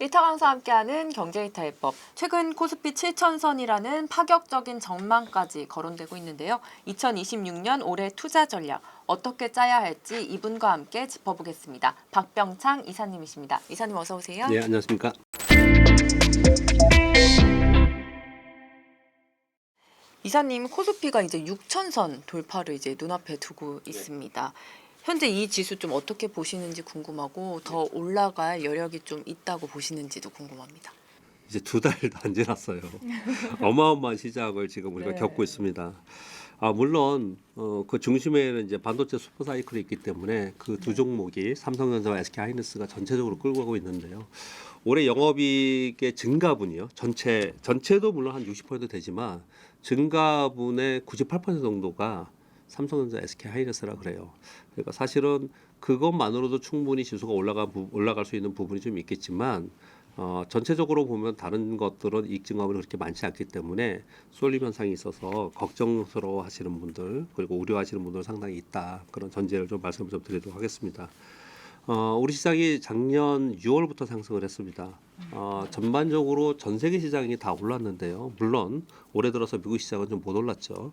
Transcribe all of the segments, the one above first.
이타 강사와 함께하는 경제이타 해법. 최근 코스피 7천선이라는 파격적인 전망까지 거론되고 있는데요. 2026년 올해 투자 전략 어떻게 짜야 할지 이분과 함께 짚어보겠습니다. 박병창 이사님이십니다. 이사님 어서 오세요. 네, 안녕하십니까. 이사님, 코스피가 이제 6천선 돌파를 이제 눈앞에 두고 있습니다. 현재 이 지수 좀 어떻게 보시는지 궁금하고 더 올라갈 여력이 좀 있다고 보시는지도 궁금합니다. 이제 2달도 안 지났어요. 어마어마한 시작을 지금 우리가 네. 겪고 있습니다. 물론 그 중심에는 이제 반도체 슈퍼 사이클이 있기 때문에 그 두 종목이 삼성전자와 SK하이닉스가 전체적으로 끌고 가고 있는데요. 올해 영업이익의 증가분이요. 전체도 물론 한 60% 되지만 증가분의 98% 정도가 삼성전자, SK하이닉스라 그래요. 그러니까 사실은 그것만으로도 충분히 지수가 올라갈 수 있는 부분이 좀 있겠지만 전체적으로 보면 다른 것들은 이익 증가분이 그렇게 많지 않기 때문에 쏠림 현상이 있어서 걱정스러워 하시는 분들 그리고 우려하시는 분들 상당히 있다. 그런 전제를 좀 말씀을 좀 드리도록 하겠습니다. 우리 시장이 작년 6월부터 상승을 했습니다. 전반적으로 전 세계 시장이 다 올랐는데요. 물론 올해 들어서 미국 시장은 좀 못 올랐죠.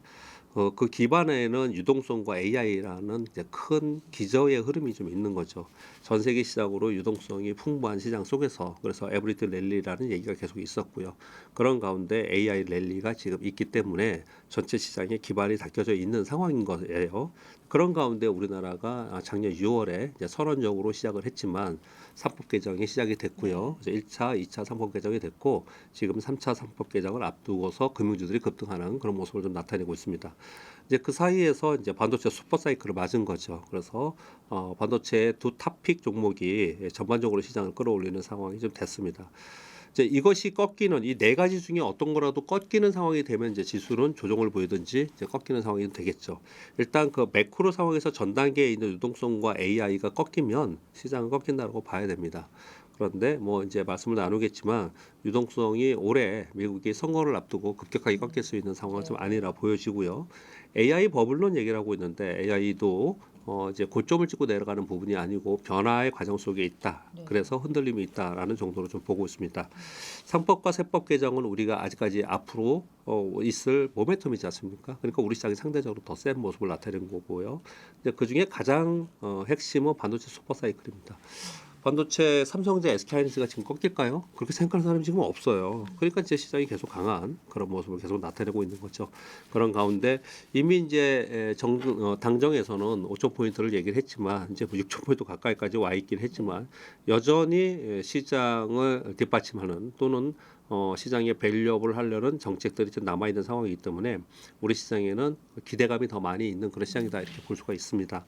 그 기반에는 유동성과 AI라는 이제 큰 기저의 흐름이 좀 있는 거죠. 전 세계 시장으로 유동성이 풍부한 시장 속에서 그래서 에브리티 랠리라는 얘기가 계속 있었고요. 그런 가운데 AI 랠리가 지금 있기 때문에 전체 시장에 기반이 닦여져 있는 상황인 거예요. 그런 가운데 우리나라가 작년 6월에 이제 선언적으로 시작을 했지만 3법 개정이 시작이 됐고요. 이제 1차, 2차 3법 개정이 됐고 지금 3차 3법 개정을 앞두고서 금융주들이 급등하는 그런 모습을 좀 나타내고 있습니다. 이제 그 사이에서 이제 반도체 슈퍼 사이클을 맞은 거죠. 그래서 반도체 두 탑픽 종목이 전반적으로 시장을 끌어올리는 상황이 좀 됐습니다. 이제 이것이 꺾이는 이 네 가지 중에 어떤 거라도 꺾이는 상황이 되면 이제 지수는 조정을 보이든지 이제 꺾이는 상황이 되겠죠. 일단 그 매크로 상황에서 전 단계에 있는 유동성과 AI가 꺾이면 시장은 꺾인다고 봐야 됩니다. 그런데 뭐 이제 말씀을 나누겠지만 유동성이 올해 미국이 선거를 앞두고 급격하게 꺾일 수 있는 상황은 좀 아니라 보여지고요. AI 버블론 얘기를 하고 있는데 AI도 이제 고점을 찍고 내려가는 부분이 아니고 변화의 과정 속에 있다. 네. 그래서 흔들림이 있다라는 정도로 좀 보고 있습니다. 3법과 세법 개정은 우리가 아직까지 앞으로 있을 모멘텀이지 않습니까? 그러니까 우리 시장이 상대적으로 더 센 모습을 나타내는 거고요. 근데 그 중에 가장 핵심은 반도체 슈퍼 사이클입니다. 반도체 삼성전자, SK하이닉스가 지금 꺾일까요? 그렇게 생각하는 사람이 지금 없어요. 그러니까 이제 시장이 계속 강한 그런 모습을 계속 나타내고 있는 거죠. 그런 가운데 이미 이제 당정에서는 5천 포인트를 얘기를 했지만 이제 6천 포인트 가까이까지 와 있긴 했지만 여전히 시장을 뒷받침하는 또는 시장에 밸류업을 하려는 정책들이 좀 남아 있는 상황이기 때문에 우리 시장에는 기대감이 더 많이 있는 그런 시장이다 이렇게 볼 수가 있습니다.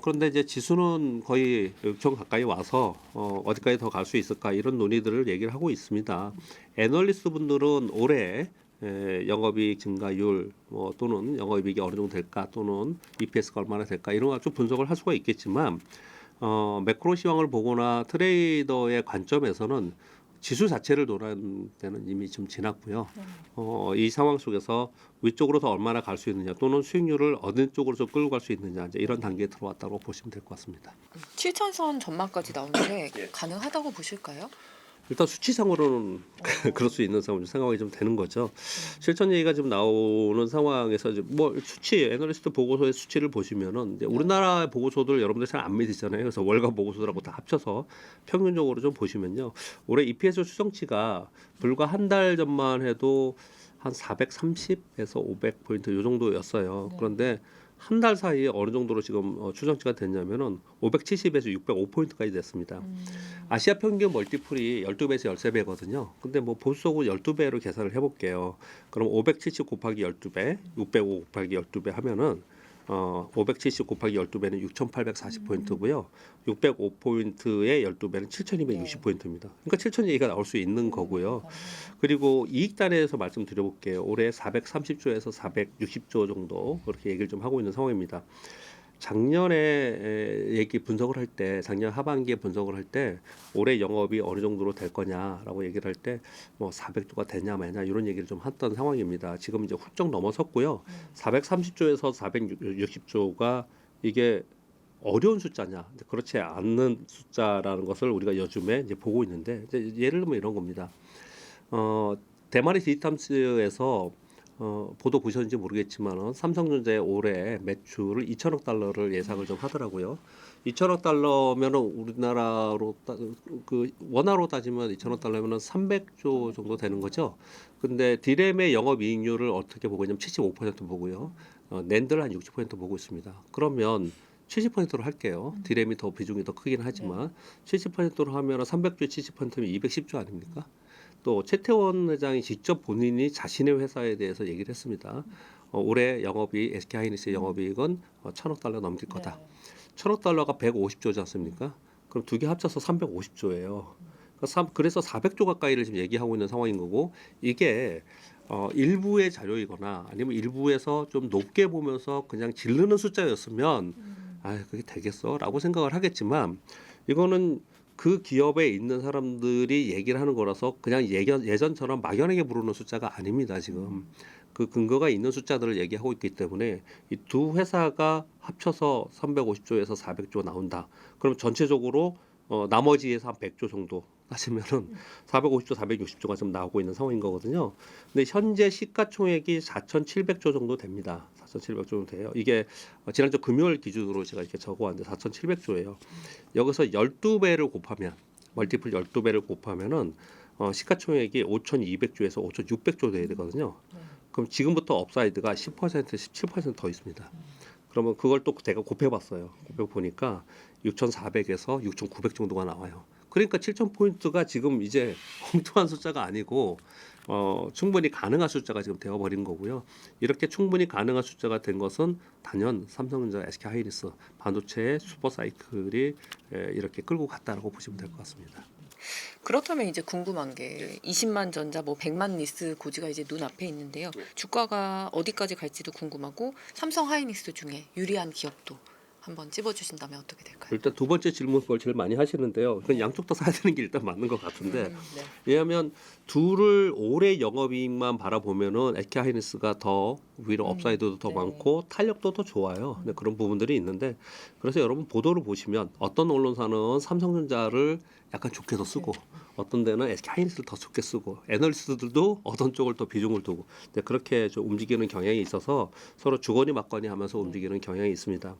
그런데 이제 지수는 거의 6천 가까이 와서 어디까지 더 갈 수 있을까 이런 논의들을 얘기를 하고 있습니다. 애널리스트 분들은 올해 영업이익 증가율 또는 영업이익이 어느 정도 될까 또는 EPS가 얼마나 될까 이런 걸 좀 분석을 할 수가 있겠지만 매크로 시황을 보거나 트레이더의 관점에서는 지수 자체를 논하는 때는 이미 좀 지났고요. 이 상황 속에서 위쪽으로 더 얼마나 갈 수 있느냐 또는 수익률을 어느 쪽으로 좀 끌고 갈 수 있느냐 이제 이런 단계에 들어왔다고 보시면 될 것 같습니다. 7천선 전망까지 나오는데 가능하다고 보실까요? 일단 수치상으로는 그럴 수 있는 상황이 좀 되는 거죠. 실전 얘기가 좀 나오는 상황에서 이제 뭐 수치 애널리스트 보고서의 수치를 보시면은 이제 우리나라 보고서들 여러분들 잘 안 믿으시잖아요. 그래서 월가 보고서들하고 다 합쳐서 평균적으로 좀 보시면요. 올해 EPS 추정치가 불과 한 달 전만 해도 한 430에서 500포인트 요 정도였어요. 그런데 한 달 사이에 어느 정도로 지금 추정치가 됐냐면은 570에서 605포인트까지 됐습니다. 아시아 평균 멀티플이 12배에서 13배거든요. 근데 뭐 보수적으로 12배로 계산을 해볼게요. 그럼 570 곱하기 12배, 605 곱하기 12배 하면은 570 곱하기 12배는 6,840포인트고요. 605포인트의 12배는 7,260포인트입니다. 그러니까 7,000얘기가 나올 수 있는 거고요. 그리고 이익 단에서 말씀드려볼게요. 올해 430조에서 460조 정도 그렇게 얘기를 좀 하고 있는 상황입니다. 작년에 얘기 분석을 할 때, 작년 하반기에 분석을 할 때 올해 영업이 어느 정도로 될 거냐라고 얘기를 할 때 뭐 400조가 되냐 마냐 이런 얘기를 좀 했던 상황입니다. 지금 이제 훌쩍 넘어섰고요. 430조에서 460조가 이게 어려운 숫자냐? 이제 그렇지 않는 숫자라는 것을 우리가 요즘에 이제 보고 있는데 이제 예를 들면 이런 겁니다. 대만의 디지탐스에서 보도 보셨는지 모르겠지만 삼성전자의 올해 매출을 2천억 달러를 예상을 좀 하더라고요. 2천억 달러면은 우리나라로 그 원화로 따지면 2천억 달러면은 300조 정도 되는 거죠. 근데 디램의 영업이익률을 어떻게 보고 있냐면 75% 보고요. 낸드를 한 60% 보고 있습니다. 그러면 70%로 할게요. 디램이 더 비중이 더 크긴 하지만 70%로 하면 300조에 70%면 210조 아닙니까? 또 최태원 회장이 직접 본인이 자신의 회사에 대해서 얘기를 했습니다. 올해 영업이익 SK하이닉스의 영업이익은 1,000억 달러 넘길 거다. 1,000억 달러가 150조지 않습니까? 그럼 두 개 합쳐서 350조예요. 그래서 400조 가까이를 지금 얘기하고 있는 상황인 거고 이게 일부의 자료이거나 아니면 일부에서 좀 높게 보면서 그냥 지르는 숫자였으면 아 그게 되겠어라고 생각을 하겠지만 이거는 그 기업에 있는 사람들이 얘기를 하는 거라서 그냥 예전처럼 막연하게 부르는 숫자가 아닙니다. 지금 그 근거가 있는 숫자들을 얘기하고 있기 때문에 이 두 회사가 합쳐서 350조에서 400조 나온다. 그럼 전체적으로 나머지에서 한 100조 정도 따지면은 450조, 460조가 좀 나오고 있는 상황인 거거든요. 근데 현재 시가총액이 4,700조 정도 됩니다. 4,700조 정도 돼요. 이게 지난주 금요일 기준으로 제가 이렇게 적어왔는데 4,700조예요. 여기서 12배를 곱하면 멀티플 12배를 곱하면은 시가총액이 5,200조에서 5,600조 돼야 되거든요. 그럼 지금부터 업사이드가 10%, 17%더 있습니다. 그러면 그걸 또 제가 곱해봤어요. 곱해보니까 6,400에서 6,900 정도가 나와요. 그러니까 7,000포인트가 지금 이제 엉뚱한 숫자가 아니고 충분히 가능한 숫자가 지금 되어버린 거고요. 이렇게 충분히 가능한 숫자가 된 것은 단연 삼성전자, SK하이닉스 반도체의 슈퍼사이클이 이렇게 끌고 갔다라고 보시면 될 것 같습니다. 그렇다면 이제 궁금한 게 20만 전자, 뭐 100만 리스 고지가 이제 눈앞에 있는데요. 주가가 어디까지 갈지도 궁금하고 삼성 하이닉스 중에 유리한 기업도 한번 찝어주신다면 어떻게 될까요? 일단 두 번째 질문 그걸 제일 많이 하시는데요. 그건 양쪽 다 사야 되는 게 일단 맞는 것 같은데 네. 왜냐하면 둘을 올해 영업이익만 바라보면은 SK하이닉스가 더 위로 업사이드도 더 네. 많고 탄력도 더 좋아요. 근데 그런 부분들이 있는데 그래서 여러분 보도를 보시면 어떤 언론사는 삼성전자를 약간 좋게 더 쓰고 어떤 데는 SK하이닉스를 더 좋게 쓰고 애널리스트들도 어떤 쪽을 더 비중을 두고 근데 그렇게 좀 움직이는 경향이 있어서 서로 주거니 맞거니 하면서 움직이는 경향이 있습니다.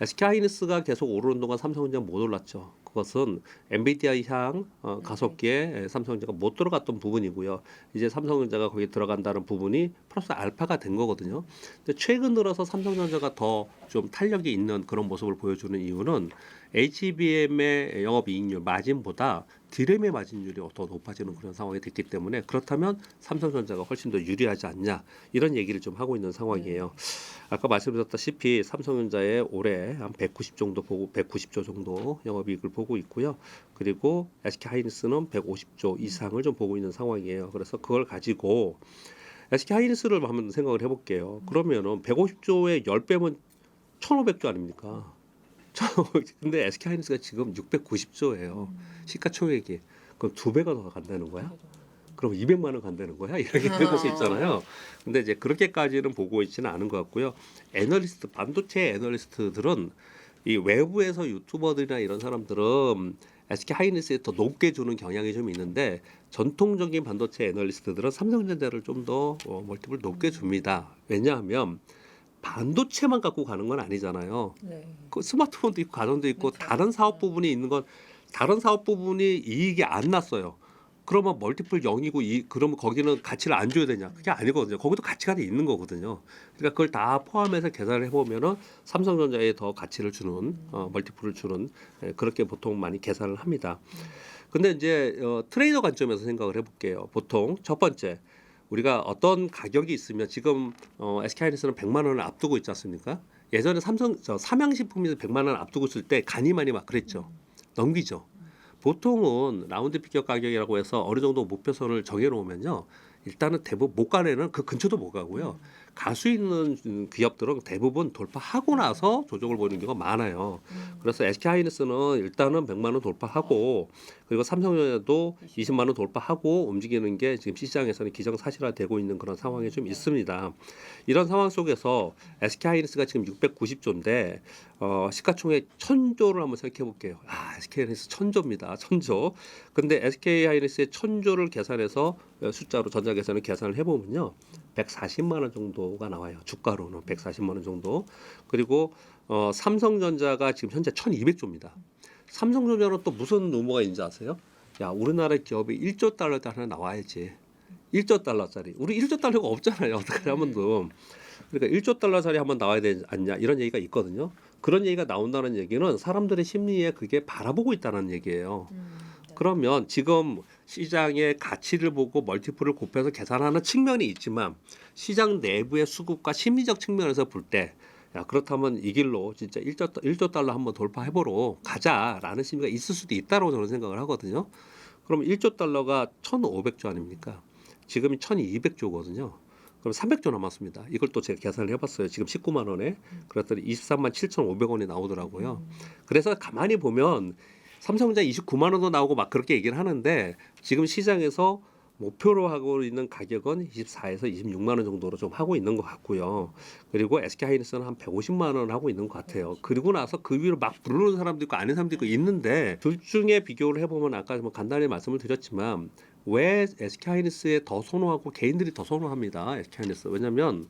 SK하이닉스가 계속 오르는 동안 삼성전자는 못 올랐죠. 그것은 엔비디아 향 가속기에 삼성전자가 못 들어갔던 부분이고요. 이제 삼성전자가 거기 들어간다는 부분이 플러스 알파가 된 거거든요. 근데 최근 들어서 삼성전자가 더 좀 탄력이 있는 그런 모습을 보여주는 이유는 HBM의 영업이익률 마진보다 디램의 마진율이 더 높아지는 그런 상황이 됐기 때문에 그렇다면 삼성전자가 훨씬 더 유리하지 않냐 이런 얘기를 좀 하고 있는 상황이에요. 아까 말씀드렸다시피 삼성전자의 올해 한 190 정도 보고 190조 정도 영업이익을 보고 있고요. 그리고 SK하이닉스는 150조 이상을 좀 보고 있는 상황이에요. 그래서 그걸 가지고 SK하이닉스를 한번 생각을 해볼게요. 그러면은 150조의 10배면 1,500조 아닙니까? 근데 SK하이닉스가 지금 690조예요. 시가총액이. 그럼 2배가 더 간다는 거야? 그럼 200만 원 간다는 거야? 이렇게 생각할 수 있잖아요. 근데 이제 그렇게까지는 보고 있지는 않은 것 같고요. 애널리스트, 반도체 애널리스트들은 이 외부에서 유튜버들이나 이런 사람들은 SK하이닉스에 더 높게 주는 경향이 좀 있는데 전통적인 반도체 애널리스트들은 삼성전자를 좀 더 멀티플 높게 줍니다. 왜냐하면 반도체만 갖고 가는 건 아니잖아요. 네. 그 스마트폰도 있고 가전도 있고 그렇죠. 다른 사업 부분이 있는 건 다른 사업 부분이 이익이 안 났어요. 그러면 멀티플 0이고 그러면 거기는 가치를 안 줘야 되냐? 그게 아니거든요. 거기도 가치가 있는 거거든요. 그러니까 그걸 다 포함해서 계산을 해보면은 삼성전자에 더 가치를 주는 멀티플을 주는 그렇게 보통 많이 계산을 합니다. 근데 이제 트레이더 관점에서 생각을 해볼게요. 보통 첫 번째 우리가 어떤 가격이 있으면 지금 SK하이닉스는 100만 원을 앞두고 있지 않습니까? 예전에 삼양식품에서 100만 원 앞두고 있을 때 간이 많이 막 그랬죠. 넘기죠. 보통은 라운드 피겨 가격이라고 해서 어느 정도 목표선을 정해놓으면요. 일단은 대부분 못 가내는 그 근처도 못 가고요. 갈 수 있는 기업들은 대부분 돌파하고 나서 조정을 보이는 경우가 많아요. 그래서 SK하이닉스는 일단은 100만 원 돌파하고 그리고 삼성전자도 20만 원 돌파하고 움직이는 게 지금 시장에서는 기정사실화되고 있는 그런 상황이 좀 있습니다. 이런 상황 속에서 SK하이닉스가 지금 690조인데 시가총액 1000조를 한번 생각해 볼게요. SK하이닉스 1000조입니다. 1000조. 근데 SK하이닉스의 1000조를 계산해서 숫자로 전자계산을 계산을 해보면요. 140만 원 정도가 나와요. 주가로는 140만 원 정도. 그리고 삼성전자가 지금 현재 1200조입니다. 삼성전자는 또 무슨 루머가 있는지 아세요? 야, 우리나라 기업이 1조 달러짜리 하나 나와야지. 1조 달러짜리. 우리 1조 달러가 없잖아요. 어떻게 하면도. 그러니까 1조 달러짜리 한번 나와야 되지 않냐 이런 얘기가 있거든요. 그런 얘기가 나온다는 얘기는 사람들의 심리에 그게 바라보고 있다는 얘기예요. 그러면 지금 시장의 가치를 보고 멀티플을 곱해서 계산하는 측면이 있지만 시장 내부의 수급과 심리적 측면에서 볼 때 야, 그렇다면 이 길로 진짜 1조 달러 한번 돌파해보러 가자라는 심리가 있을 수도 있다고 저는 생각을 하거든요. 그럼 1조 달러가 1,500조 아닙니까? 지금이 1,200조거든요. 그럼 300조 남았습니다. 이걸 또 제가 계산을 해봤어요. 지금 19만 원에 그랬더니 23만 7,500원이 나오더라고요. 그래서 가만히 보면 삼성전자 29만 원도 나오고 막 그렇게 얘기를 하는데 지금 시장에서 목표로 하고 있는 가격은 24에서 26만 원 정도로 좀 하고 있는 것 같고요. 그리고 SK하이닉스는 한 150만 원 하고 있는 것 같아요. 그리고 나서 그 위로 막 부르는 사람도 있고 아닌 사람도 있고 있는데 둘 중에 비교를 해보면 아까 뭐 간단히 말씀을 드렸지만 왜 SK하이닉스에 더 선호하고 개인들이 더 선호합니다. SK하이닉스. 왜냐하면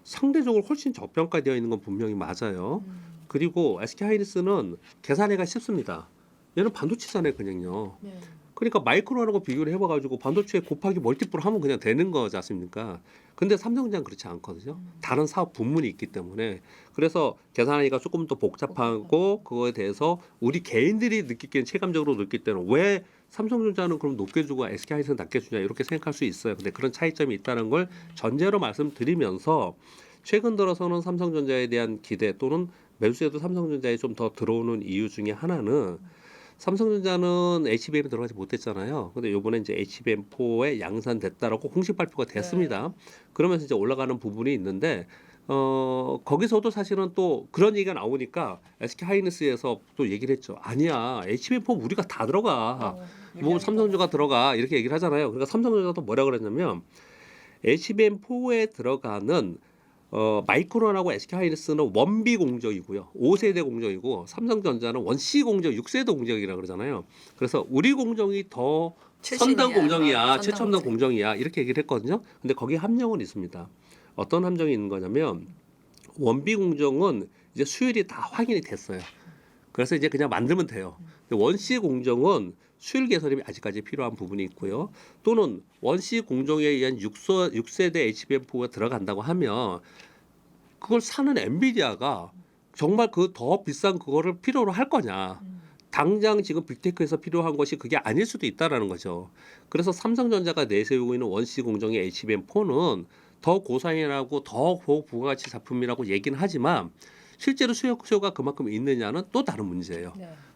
상대적으로 훨씬 저평가되어 있는 건 분명히 맞아요. 그리고 SK하이닉스는 계산해가 쉽습니다. 얘는 반도체잖아요, 그냥요. 그러니까 마이크로하고 비교를 해봐가지고 반도체 곱하기 멀티플 하면 그냥 되는 거지 않습니까? 근데 삼성전자는 그렇지 않거든요. 다른 사업 부문이 있기 때문에 그래서 계산하기가 조금 더 복잡하고 그거에 대해서 우리 개인들이 느끼기엔 체감적으로 느낄 때는 왜 삼성전자는 그럼 높게 주고 SK하이닉스는 낮게 주냐 이렇게 생각할 수 있어요. 근데 그런 차이점이 있다는 걸 전제로 말씀드리면서 최근 들어서는 삼성전자에 대한 기대 또는 매수세도 삼성전자에 좀 더 들어오는 이유 중에 하나는 삼성전자는 HBM에 들어가지 못했잖아요. 근데 이번에 이제 HBM4에 양산됐다라고 공식 발표가 됐습니다. 그러면서 이제 올라가는 부분이 있는데 거기서도 사실은 또 그런 얘기가 나오니까 SK하이닉스에서 또 얘기를 했죠. 아니야, HBM4 우리가 다 들어가. 뭐 삼성전자가 들어가 이렇게 얘기를 하잖아요. 그러니까 삼성전자가 또 뭐라 그랬냐면 HBM4에 들어가는 마이크론하고 SK하이닉스는 원B 공정이고요. 5세대 공정이고 삼성전자는 원C 공정 6세대 공정이라고 그러잖아요. 그래서 우리 공정이 더 선단 공정이야. 최첨단 공정이야. 이렇게 얘기를 했거든요. 근데 거기 함정은 있습니다. 어떤 함정이 있는 거냐면 원B 공정은 이제 수율이 다 확인이 됐어요. 그래서 이제 그냥 만들면 돼요. 원C 공정은 수율 개선이 아직까지 필요한 부분이 있고요. 또는 원C 공정에 의한 6세대 HBM4가 들어간다고 하면 그걸 사는 엔비디아가 정말 그 더 비싼 그거를 필요로 할 거냐. 당장 지금 빅테크에서 필요한 것이 그게 아닐 수도 있다라는 거죠. 그래서 삼성전자가 내세우고 있는 원C 공정의 HBM4는 더 고사양이라고 더 고부가가치 작품이라고 얘기는 하지만 실제로 수요가 그만큼 있느냐는 또 다른 문제예요.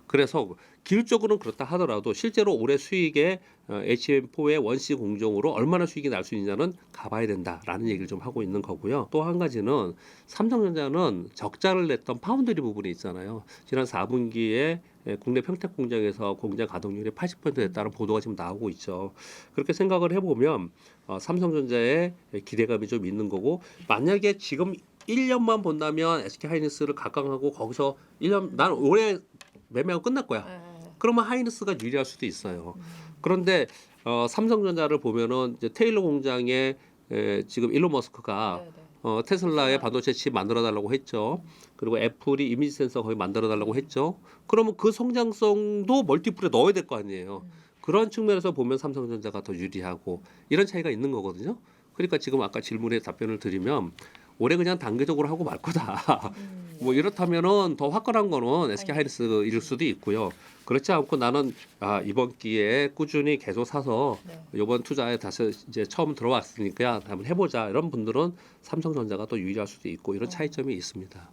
그래서 기술적으로는 그렇다 하더라도 실제로 올해 수익에 HBM4의 원C 공정으로 얼마나 수익이 날 수 있느냐는 가봐야 된다라는 얘기를 좀 하고 있는 거고요. 또 한 가지는 삼성전자는 적자를 냈던 파운드리 부분이 있잖아요. 지난 4분기에 국내 평택 공장에서 공장 가동률이 80% 됐다는 보도가 지금 나오고 있죠. 그렇게 생각을 해보면 삼성전자의 기대감이 좀 있는 거고 만약에 지금 1년만 본다면 SK하이닉스를 각광하고 거기서 1년 난 올해 매매가 끝날 거야. 그러면 하이닉스가 유리할 수도 있어요. 그런데 삼성전자를 보면은 이제 테일러 공장에 지금 일론 머스크가 테슬라의 반도체 칩 만들어 달라고 했죠. 그리고 애플이 이미지 센서 거의 만들어 달라고 했죠. 그러면 그 성장성도 멀티플에 넣어야 될 거 아니에요. 그런 측면에서 보면 삼성전자가 더 유리하고 이런 차이가 있는 거거든요. 그러니까 지금 아까 질문에 답변을 드리면 올해 그냥 단계적으로 하고 말 거다. 뭐 이렇다면은 더 화끈한 거는 SK하이닉스일 수도 있고요. 그렇지 않고 나는 이번 기회에 꾸준히 계속 사서 이번 투자에 다시 이제 처음 들어왔으니까 한번 해보자 이런 분들은 삼성전자가 더 유리할 수도 있고 이런 차이점이 있습니다.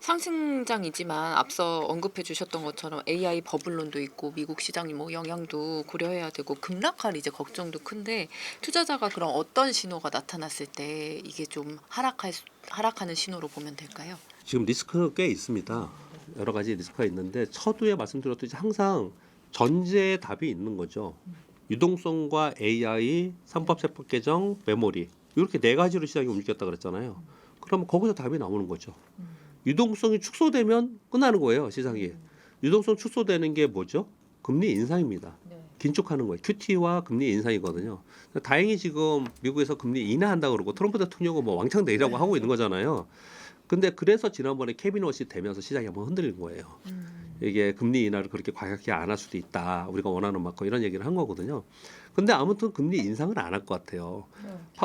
상승장이지만 앞서 언급해 주셨던 것처럼 AI 버블론도 있고 미국 시장이 뭐 영향도 고려해야 되고 급락할 이제 걱정도 큰데 투자자가 그럼 어떤 신호가 나타났을 때 이게 좀 하락하는 신호로 보면 될까요? 지금 리스크가 꽤 있습니다. 여러 가지 리스크가 있는데 첫후에 말씀드렸듯이 항상 전제의 답이 있는 거죠. 유동성과 AI, 삼법 세법 개정, 메모리 이렇게 네 가지로 시장이 움직였다 그랬잖아요. 그러면 거기서 답이 나오는 거죠. 유동성이 축소되면 끝나는 거예요, 시장이. 유동성 축소되는 게 뭐죠? 금리 인상입니다. 긴축하는 거예요. QT와 금리 인상이거든요. 다행히 지금 미국에서 금리 인하한다고 그러고 트럼프 대통령은 뭐 왕창 내리라고 하고 있는 거잖아요. 근데 그래서 지난번에 케빈 워시 되면서 시장이 한번 흔들린 거예요. 이게 금리 인하를 그렇게 과격히 안 할 수도 있다. 우리가 원하는 만큼 이런 얘기를 한 거거든요. 근데 아무튼 금리 인상은 안 할 것 같아요.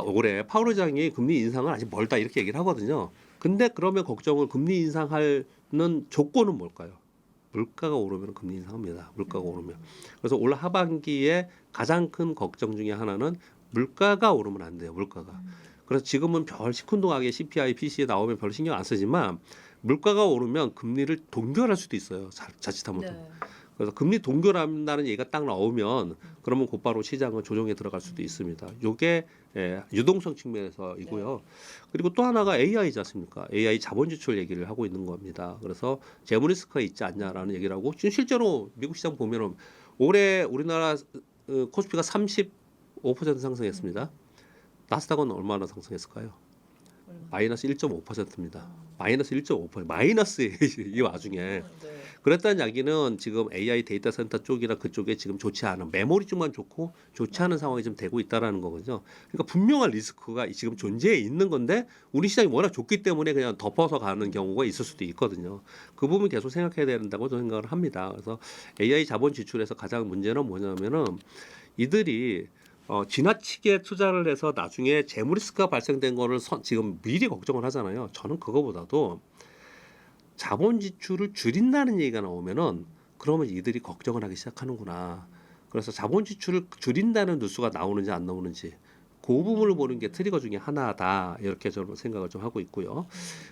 올해 파월 의장이 금리 인상은 아직 멀다 이렇게 얘기를 하거든요. 근데 그러면 걱정은 금리 인상하는 조건은 뭘까요? 물가가 오르면 금리 인상합니다. 물가가 오르면. 그래서 올 하반기에 가장 큰 걱정 중에 하나는 물가가 오르면 안 돼요. 물가가. 그래서 지금은 별 시큰둥하게 CPI, PC에 나오면 별로 신경 안 쓰지만 물가가 오르면 금리를 동결할 수도 있어요. 자칫하면. 그래서 금리 동결한다는 얘기가 딱 나오면 그러면 곧바로 시장은 조정에 들어갈 수도 있습니다. 요게 유동성 측면에서이고요. 그리고 또 하나가 AI지 않습니까? AI 자본 지출 얘기를 하고 있는 겁니다. 그래서 재무 리스크가 있지 않냐라는 얘기를 하고 지금 실제로 미국 시장 보면은 올해 우리나라 코스피가 35% 상승했습니다. 나스닥은 얼마나 상승했을까요? 마이너스 1.5%입니다. 마이너스 1.5%. 마이너스 이 와중에. 그랬다는 이야기는 지금 AI 데이터 센터 쪽이나 그쪽에 지금 좋지 않은 메모리 쪽만 좋고 좋지 않은 상황이 좀 되고 있다라는 거거든요. 그러니까 분명한 리스크가 지금 존재해 있는 건데 우리 시장이 워낙 좋기 때문에 그냥 덮어서 가는 경우가 있을 수도 있거든요. 그 부분 계속 생각해야 된다고 저는 생각을 합니다. 그래서 AI 자본 지출에서 가장 문제는 뭐냐면은 이들이 지나치게 투자를 해서 나중에 재무 리스크가 발생된 거를 지금 미리 걱정을 하잖아요. 저는 그거보다도 자본 지출을 줄인다는 얘기가 나오면은 그러면 이들이 걱정을 하기 시작하는구나. 그래서 자본 지출을 줄인다는 뉴스가 나오는지 안 나오는지 그 부분을 보는 게 트리거 중에 하나다. 이렇게 저는 생각을 좀 하고 있고요.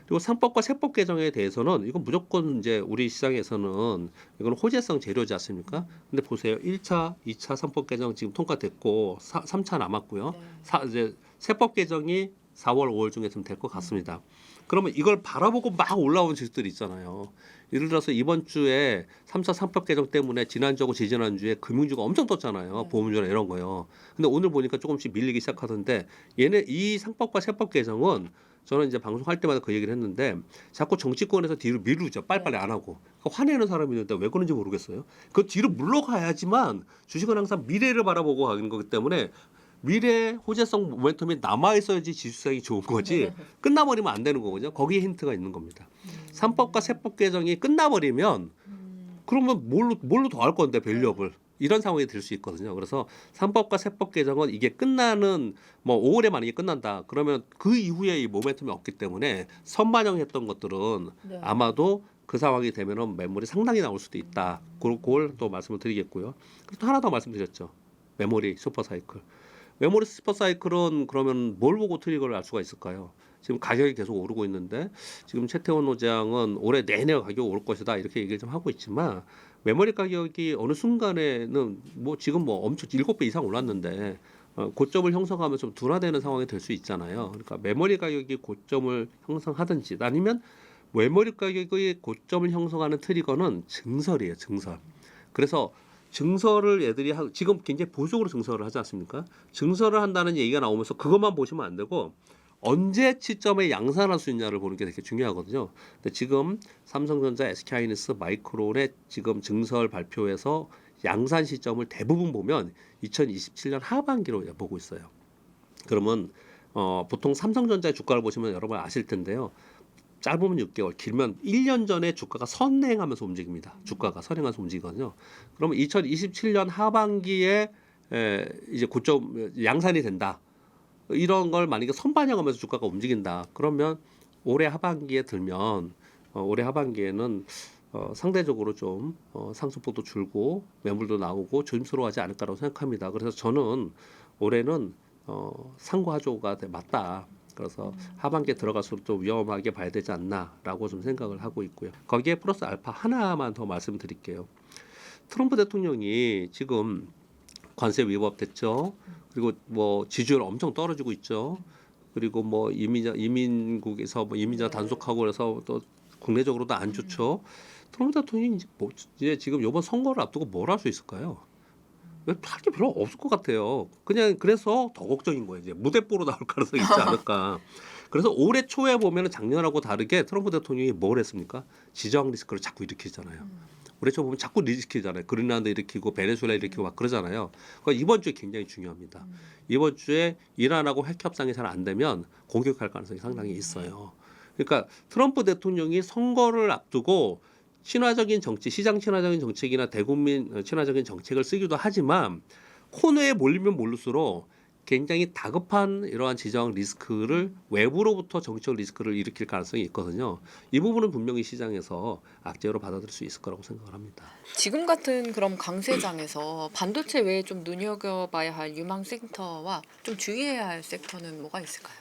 그리고 상법과 세법 개정에 대해서는 이건 무조건 이제 우리 시장에서는 이건 호재성 재료지 않습니까? 근데 보세요. 1차, 2차 상법 개정 지금 통과됐고 3차 남았고요. 이제 세법 개정이 4월, 5월 중에 좀 될 것 같습니다. 그러면 이걸 바라보고 막 올라온 지수들이 있잖아요. 예를 들어서 이번 주에 3차 상법 개정 때문에 지난주하고 지지난주에 금융주가 엄청 떴잖아요. 보험주나 이런 거요. 근데 오늘 보니까 조금씩 밀리기 시작하던데 얘네 이 상법과 세법 개정은 저는 이제 방송할 때마다 그 얘기를 했는데 자꾸 정치권에서 뒤로 미루죠. 빨리빨리 안 하고. 그러니까 화내는 사람이 있는데 왜 그런지 모르겠어요. 그 뒤로 물러가야지만 주식은 항상 미래를 바라보고 가는 거기 때문에 미래 호재성 모멘텀이 남아 있어야지 지수성이 좋은 거지. 끝나버리면 안 되는 거거든요. 거기에 힌트가 있는 겁니다. 삼법과 세법 개정이 끝나버리면 그러면 뭘로 더 할 건데 밸류업을 이런 상황이 될 수 있거든요. 그래서 삼법과 세법 개정은 이게 끝나는 뭐 5월에 만약에 끝난다. 그러면 그 이후에 이 모멘텀이 없기 때문에 선반영했던 것들은 아마도 그 상황이 되면은 매물이 상당히 나올 수도 있다. 그걸 또 말씀을 드리겠고요. 그리고 또 하나 더 말씀드렸죠. 메모리 슈퍼사이클. 메모리 슈퍼사이클은 그러면 뭘 보고 트리거를 알 수가 있을까요? 지금 가격이 계속 오르고 있는데 지금 최태원 노장은 올해 내내 가격이 오를 것이다 이렇게 얘기를 좀 하고 있지만 메모리 가격이 어느 순간에는 뭐 지금 뭐 엄청 7배 이상 올랐는데 고점을 형성하면서 좀 둔화되는 상황이 될 수 있잖아요. 그러니까 메모리 가격이 고점을 형성하든지 아니면 메모리 가격의 고점을 형성하는 트리거는 증설이에요. 증설. 그래서 증설을 애들이 지금 굉장히 보수적으로 증설을 하지 않습니까? 증설을 한다는 얘기가 나오면서 그것만 보시면 안 되고 언제 시점에 양산할 수 있냐를 보는 게 되게 중요하거든요. 근데 지금 삼성전자, SK하이닉스, 마이크론의 지금 증설 발표에서 양산 시점을 대부분 보면 2027년 하반기로 보고 있어요. 그러면 보통 삼성전자의 주가를 보시면 여러분 아실 텐데요. 짧으면 6개월, 길면 1년 전에 주가가 선행하면서 움직입니다. 주가가 선행하면서 움직이거든요. 그러면 2027년 하반기에 이제 고점 양산이 된다. 이런 걸 만약에 선반영하면서 주가가 움직인다. 그러면 올해 하반기에 들면 올해 하반기에는 상대적으로 좀 상승폭도 줄고 매물도 나오고 조심스러워하지 않을까라고 생각합니다. 그래서 저는 올해는 상고하조가 맞다. 그래서 하반기에 들어갈수록 좀 위험하게 봐야 되지 않나라고 좀 생각을 하고 있고요. 거기에 플러스 알파 하나만 더 말씀드릴게요. 트럼프 대통령이 지금 관세 위법됐죠. 그리고 뭐 지지율 엄청 떨어지고 있죠. 그리고 뭐 이민국에서 뭐 이민자 단속하고 그래서 또 국내적으로도 안 좋죠. 트럼프 대통령이 이제 지금 이번 선거를 앞두고 뭘 할 수 있을까요? 할 게 별로 없을 것 같아요. 그냥 그래서 더 걱정인 거예요. 이제 무대뽀로 나올 가능성이 있지 않을까. 그래서 올해 초에 보면은 작년하고 다르게 트럼프 대통령이 뭘 했습니까? 지정 리스크를 자꾸 일으키잖아요. 올해 초 보면 자꾸 일으키잖아요. 그린란드 일으키고 베네수엘라 일으키고 막 그러잖아요. 그러니까 이번 주에 굉장히 중요합니다. 이번 주에 이란하고 핵 협상이 잘 안 되면 공격할 가능성이 상당히 있어요. 그러니까 트럼프 대통령이 선거를 앞두고 친화적인 정치, 시장 친화적인 정책이나 대국민 친화적인 정책을 쓰기도 하지만 코너에 몰리면 몰릴수록 굉장히 다급한 이러한 지정 리스크를 외부로부터 정치적 리스크를 일으킬 가능성이 있거든요. 이 부분은 분명히 시장에서 악재로 받아들일 수 있을 거라고 생각을 합니다. 지금 같은 그럼 강세장에서 반도체 외에 좀 눈여겨봐야 할 유망 섹터와 좀 주의해야 할 섹터는 뭐가 있을까요?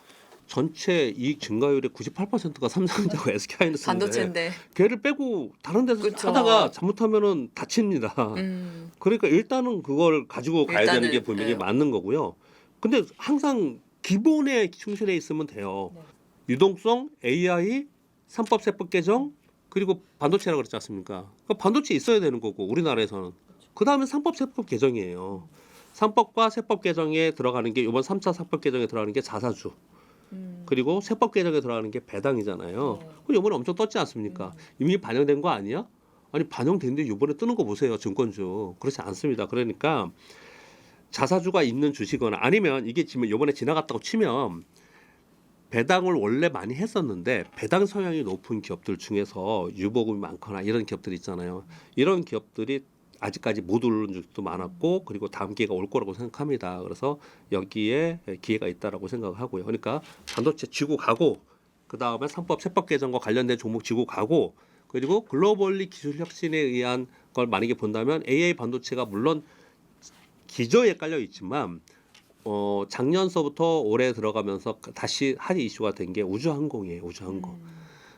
전체 이익 증가율의 98%가 삼성전자와 SK하이닉스인데 반도체인데. 걔를 빼고 다른 데서 그쵸. 사다가 잘못하면은 다칩니다. 그러니까 일단은 그걸 가지고 가야 되는 게 일단은, 분명히 네. 맞는 거고요. 근데 항상 기본에 충실해 있으면 돼요. 네. 유동성, AI, 삼법 세법 개정 그리고 반도체라고 그랬지 않습니까? 그러니까 반도체 있어야 되는 거고 우리나라에서는 그 다음에 삼법 세법 개정이에요. 삼법과 세법 개정에 들어가는 게 이번 3차 사법 개정에 들어가는 게 자사주. 그리고 세법 개정에 들어가는 게 배당이잖아요. 네. 그럼 이번에 엄청 떴지 않습니까? 이미 반영된 거 아니야? 아니 반영됐는데 이번에 뜨는 거 보세요. 증권주. 그렇지 않습니다. 그러니까 자사주가 있는 주식은 아니면 이게 지금 이번에 지나갔다고 치면 배당을 원래 많이 했었는데 배당 성향이 높은 기업들 중에서 유보금이 많거나 이런 기업들이 있잖아요. 이런 기업들이 아직까지 못 오른 적도 많았고 그리고 다음 기회가 올 거라고 생각합니다. 그래서 여기에 기회가 있다라고 생각을 하고요. 그러니까 반도체 쥐고 가고 그 다음에 삼법 세법 개정과 관련된 종목 쥐고 가고 그리고 글로벌리 기술 혁신에 의한 걸 만약에 본다면 AI 반도체가 물론 기저에 깔려 있지만 작년서부터 올해 들어가면서 다시 한 이슈가 된 게 우주항공이에요. 우주항공.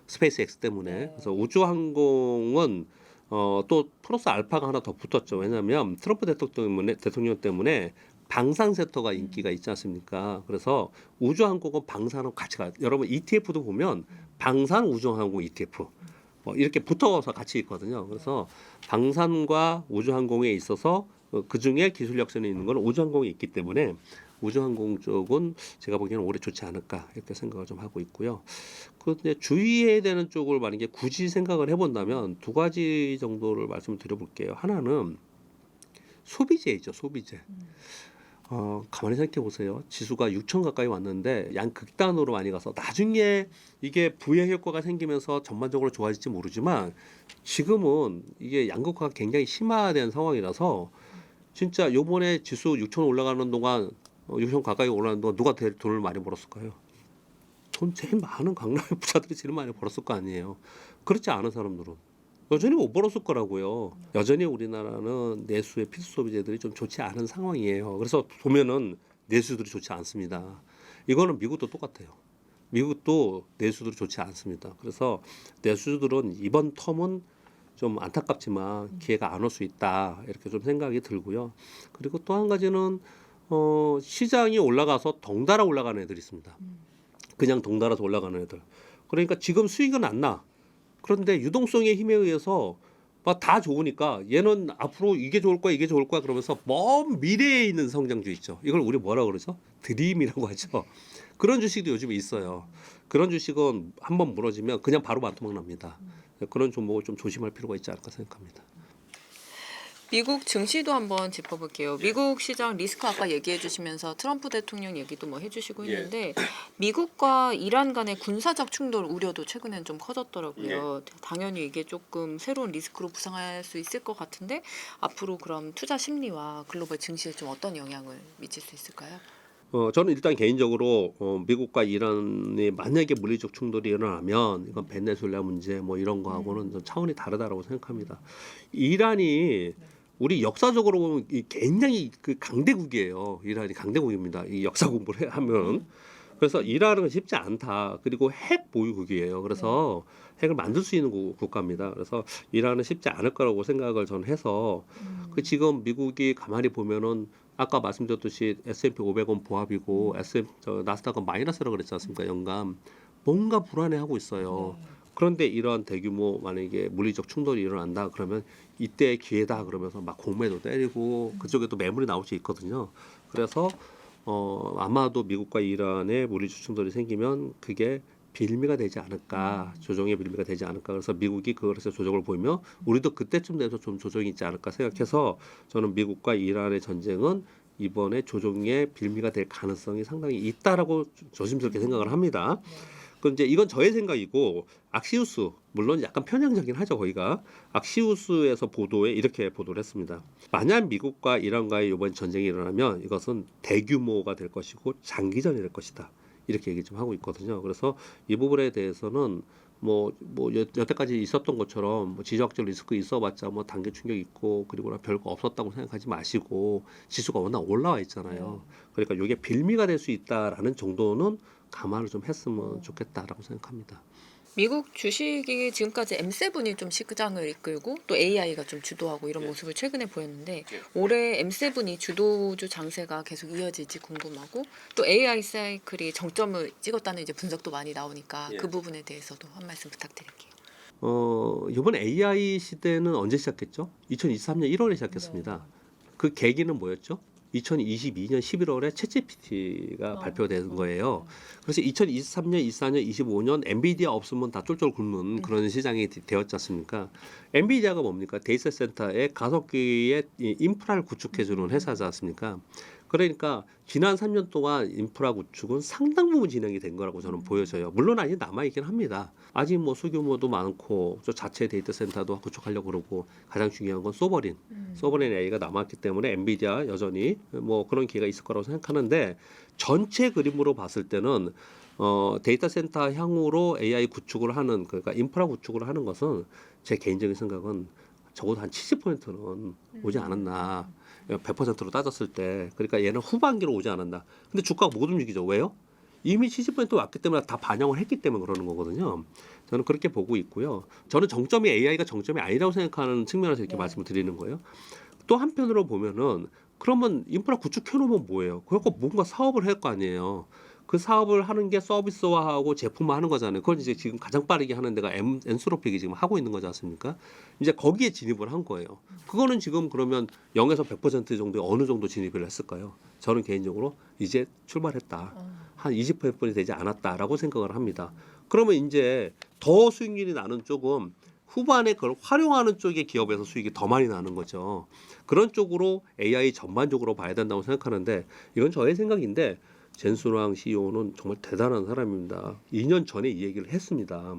스페이스X 때문에. 그래서 우주항공은 또 플러스 알파가 하나 더 붙었죠. 왜냐하면 트럼프 대통령 때문에 방산 섹터가 인기가 있지 않습니까? 그래서 우주항공은 방산하고 같이 가요. 여러분 ETF도 보면 방산 우주항공 ETF 이렇게 붙어서 같이 있거든요. 그래서 방산과 우주항공에 있어서 그 중에 기술 혁신이 있는 건 우주항공이 있기 때문에 우주항공 쪽은 제가 보기에는 올해 좋지 않을까 이렇게 생각을 좀 하고 있고요. 그런데 주의해야 되는 쪽을 만약에 굳이 생각을 해본다면 두 가지 정도를 말씀드려볼게요. 하나는 소비재이죠, 소비재. 가만히 생각해 보세요. 지수가 6천 가까이 왔는데 양극단으로 많이 가서 나중에 이게 부의 효과가 생기면서 전반적으로 좋아질지 모르지만 지금은 이게 양극화가 굉장히 심화된 상황이라서 진짜 요번에 지수 6천 올라가는 동안 6천 가까이 올라가는 동안 누가 제일 돈을 많이 벌었을까요? 돈 제일 많은 강남의 부자들이 제일 많이 벌었을 거 아니에요. 그렇지 않은 사람들은 여전히 못 벌었을 거라고요. 여전히 우리나라는 내수의 필수 소비재들이 좀 좋지 않은 상황이에요. 그래서 보면은 내수들이 좋지 않습니다. 이거는 미국도 똑같아요. 미국도 내수들이 좋지 않습니다. 그래서 내수들은 이번 텀은 좀 안타깝지만 기회가 안 올 수 있다 이렇게 좀 생각이 들고요. 그리고 또 한 가지는 시장이 올라가서 덩달아 올라가는 애들이 있습니다. 그냥 덩달아서 올라가는 애들. 그러니까 지금 수익은 안 나. 그런데 유동성의 힘에 의해서 막 다 좋으니까 얘는 앞으로 이게 좋을 거야 이게 좋을 거야 그러면서 먼 미래에 있는 성장주 있죠. 이걸 우리 뭐라 그러죠? 드림이라고 하죠. 그런 주식도 요즘에 있어요. 그런 주식은 한번 무너지면 그냥 바로 반토막 납니다. 그런 종목을 좀 조심할 필요가 있지 않을까 생각합니다. 미국 증시도 한번 짚어볼게요. 미국 시장 리스크 아까 얘기해 주시면서 트럼프 대통령 얘기도 뭐 해주시고 있는데 미국과 이란 간의 군사적 충돌 우려도 최근엔 좀 커졌더라고요. 당연히 이게 조금 새로운 리스크로 부상할 수 있을 것 같은데 앞으로 그럼 투자 심리와 글로벌 증시에 좀 어떤 영향을 미칠 수 있을까요? 저는 일단 개인적으로 미국과 이란이 만약에 물리적 충돌이 일어나면 이건 베네수엘라 문제 뭐 이런 거하고는 좀 차원이 다르다라고 생각합니다. 이란이 우리 역사적으로 보면 굉장히 그 강대국이에요. 이란이 강대국입니다. 이 역사 공부를 하면 그래서 일하는 건 쉽지 않다. 그리고 핵 보유국이에요. 그래서 핵을 만들 수 있는 국가입니다. 그래서 이란은 쉽지 않을 거라고 생각을 저는 해서 그 지금 미국이 가만히 보면은 아까 말씀드렸듯이 S&P 500은 보합이고 나스닥은 마이너스라고 그랬지 않습니까? 연간 뭔가 불안해하고 있어요. 그런데 이런 대규모 만약에 물리적 충돌이 일어난다 그러면 이때 기회다 그러면서 막 공매도 때리고 그쪽에 또 매물이 나올 수 있거든요. 그래서 아마도 미국과 이란의 물리적 충돌이 생기면 그게 빌미가 되지 않을까, 조정의 빌미가 되지 않을까. 그래서 미국이 그것에서 조정을 보이며 우리도 그때쯤 돼서 좀 조정이 있지 않을까 생각해서 저는 미국과 이란의 전쟁은 이번에 조정의 빌미가 될 가능성이 상당히 있다라고 조심스럽게 생각을 합니다. 그 이제 이건 저의 생각이고 악시우스 물론 약간 편향적인 하죠 거기가 악시우스에서 보도에 이렇게 보도를 했습니다. 만약 미국과 이란과의 이번 전쟁이 일어나면 이것은 대규모가 될 것이고 장기전이 될 것이다 이렇게 얘기 좀 하고 있거든요. 그래서 이 부분에 대해서는 여태까지 있었던 것처럼 지정학적 리스크 있어봤자 단기 충격 있고 그리고 별거 없었다고 생각하지 마시고 지수가 워낙 올라와 있잖아요. 그러니까 이게 빌미가 될 수 있다라는 정도는 감안을 좀 했으면 좋겠다라고 생각합니다. 미국 주식이 지금까지 M7이 좀 시장을 이끌고 또 AI가 좀 주도하고 이런 모습을 최근에 보였는데 올해 M7이 주도주 장세가 계속 이어질지 궁금하고 또 AI 사이클이 정점을 찍었다는 이제 분석도 많이 나오니까 그 부분에 대해서도 한 말씀 부탁드릴게요. 이번 AI 시대는 언제 시작했죠? 2023년 1월에 시작했습니다. 그 계기는 뭐였죠? 2022년 11월에 챗GPT가 발표된 거예요. 그래서 2023년, 24년, 25년 엔비디아 없으면 다 쫄쫄 굶는 그런 시장이 되었지 않습니까? 엔비디아가 뭡니까? 데이터 센터의 가속기의 인프라를 구축해주는 회사지 않습니까? 그러니까 지난 3년 동안 인프라 구축은 상당 부분 진행이 된 거라고 저는 보여져요. 물론 아직 남아있긴 합니다. 아직 소규모도 많고 저 자체 데이터 센터도 구축하려고 그러고 가장 중요한 건 소버린 A가 남았기 때문에 엔비디아 여전히 그런 기회가 있을 거라고 생각하는데 전체 그림으로 봤을 때는 데이터 센터 향후로 AI 구축을 하는 그러니까 인프라 구축을 하는 것은 제 개인적인 생각은 적어도 한 70%는 오지 않았나. 100%로 따졌을 때 그러니까 얘는 후반기로 오지 않았나. 근데 주가가 못 움직이죠. 왜요? 이미 70% 왔기 때문에 다 반영을 했기 때문에 그러는 거거든요. 저는 그렇게 보고 있고요. 저는 정점이 AI가 정점이 아니라고 생각하는 측면에서 이렇게 말씀을 드리는 거예요. 또 한편으로 보면은 그러면 인프라 구축해놓으면 뭐예요? 그래서 뭔가 사업을 할 거 아니에요. 그 사업을 하는 게 서비스화하고 제품화하는 거잖아요. 그걸 이제 지금 가장 빠르게 하는 데가 엔스로픽이 지금 하고 있는 거지 않습니까? 이제 거기에 진입을 한 거예요. 그거는 지금 그러면 0에서 100% 정도에 어느 정도 진입을 했을까요? 저는 개인적으로 이제 출발했다. 한 20%뿐이 되지 않았다라고 생각을 합니다. 그러면 이제 더 수익률이 나는 쪽은 후반에 그걸 활용하는 쪽의 기업에서 수익이 더 많이 나는 거죠. 그런 쪽으로 AI 전반적으로 봐야 된다고 생각하는데 이건 저의 생각인데 젠순왕 CEO는 정말 대단한 사람입니다. 2년 전에 이 얘기를 했습니다.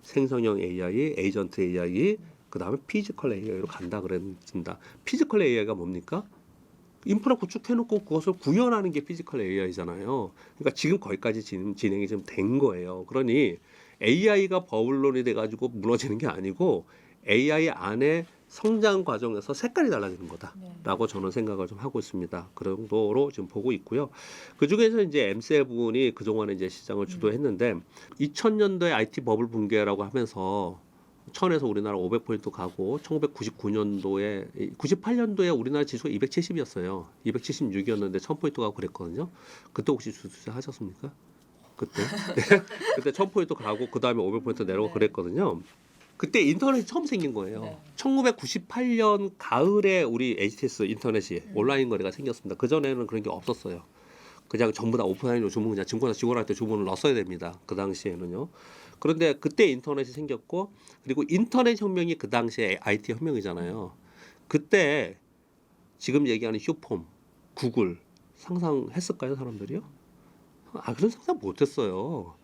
생성형 AI, 에이전트 AI, 그 다음에 피지컬 AI로 간다 그랬습니다. 피지컬 AI가 뭡니까? 인프라 구축해놓고 그것을 구현하는 게 피지컬 AI잖아요. 그러니까 지금 거기까지 진행이 좀 된 거예요. 그러니 AI가 버블론이 돼가지고 무너지는 게 아니고 AI 안에 성장 과정에서 색깔이 달라지는 거다라고 저는 생각을 좀 하고 있습니다. 그 정도로 지금 보고 있고요. 그 중에서 이제 M7이 그동안에 이제 시장을 주도했는데 2000년도에 IT 버블 붕괴라고 하면서 1000에서 우리나라 500포인트 가고 1999년도에 98년도에 우리나라 지수가 270이었어요. 276이었는데 1000포인트 가고 그랬거든요. 그때 혹시 주투자 하셨습니까? 그때? 그때 1000포인트 가고 그다음에 500포인트 내려오고 그랬거든요. 그때 인터넷이 처음 생긴 거예요. 1998년 가을에 우리 HTS 인터넷이 온라인 거래가 생겼습니다. 그전에는 그런 게 없었어요. 그냥 전부 다 오프라인으로 주문 그냥 증권사 직원할 때 주문을 넣었어야 됩니다. 그 당시에는요. 그런데 그때 인터넷이 생겼고 그리고 인터넷 혁명이 그 당시에 IT 혁명이잖아요. 그때 지금 얘기하는 휴폼, 구글 상상했을까요, 사람들이요? 그런 상상 못했어요.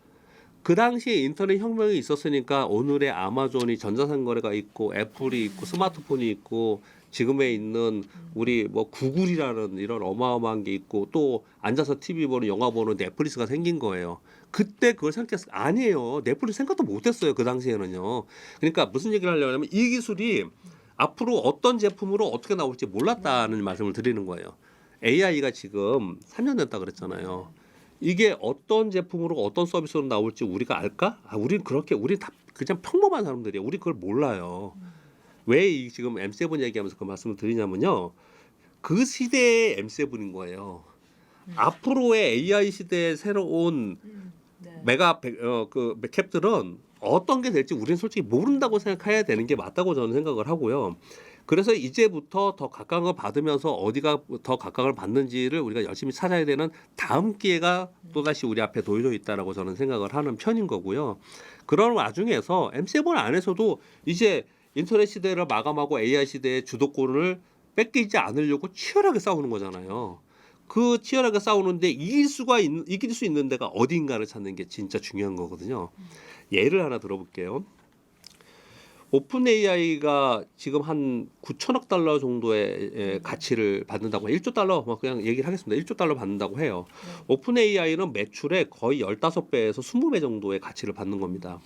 그 당시에 인터넷 혁명이 있었으니까 오늘의 아마존이 전자상거래가 있고 애플이 있고 스마트폰이 있고 지금에 있는 우리 구글이라는 이런 어마어마한 게 있고 또 앉아서 TV 보는 영화 보는 넷플릭스가 생긴 거예요. 그때 그걸 생각했어요. 아니에요. 넷플릭스 생각도 못했어요. 그 당시에는요. 그러니까 무슨 얘기를 하려면 이 기술이 앞으로 어떤 제품으로 어떻게 나올지 몰랐다는 말씀을 드리는 거예요. AI가 지금 3년 됐다 그랬잖아요. 이게 어떤 제품으로 어떤 서비스로 나올지 우리가 알까? 우리 다 그냥 평범한 사람들이에요. 우리 그걸 몰라요. 지금 M7 얘기하면서 그 말씀을 드리냐면요. 그 시대의 M7인 거예요. 앞으로의 AI 시대의 새로운 네. 그 캡들은 어떤 게 될지 우리는 솔직히 모른다고 생각해야 되는 게 맞다고 저는 생각을 하고요. 그래서 이제부터 더 각광을 받으면서 어디가 더 각광을 받는지를 우리가 열심히 찾아야 되는 다음 기회가 또다시 우리 앞에 놓여 있다라고 저는 생각을 하는 편인 거고요. 그런 와중에서 M7 안에서도 이제 인터넷 시대를 마감하고 AI 시대의 주도권을 뺏기지 않으려고 치열하게 싸우는 거잖아요. 그 치열하게 싸우는데 이길 수 있는 데가 어딘가를 찾는 게 진짜 중요한 거거든요. 예를 하나 들어볼게요. 오픈 AI가 지금 한 9천억 달러 정도의 가치를 받는다고 1조 달러 뭐 그냥 얘기를 하겠습니다. 1조 달러 받는다고 해요. 오픈 AI는 매출의 거의 15배에서 20배 정도의 가치를 받는 겁니다.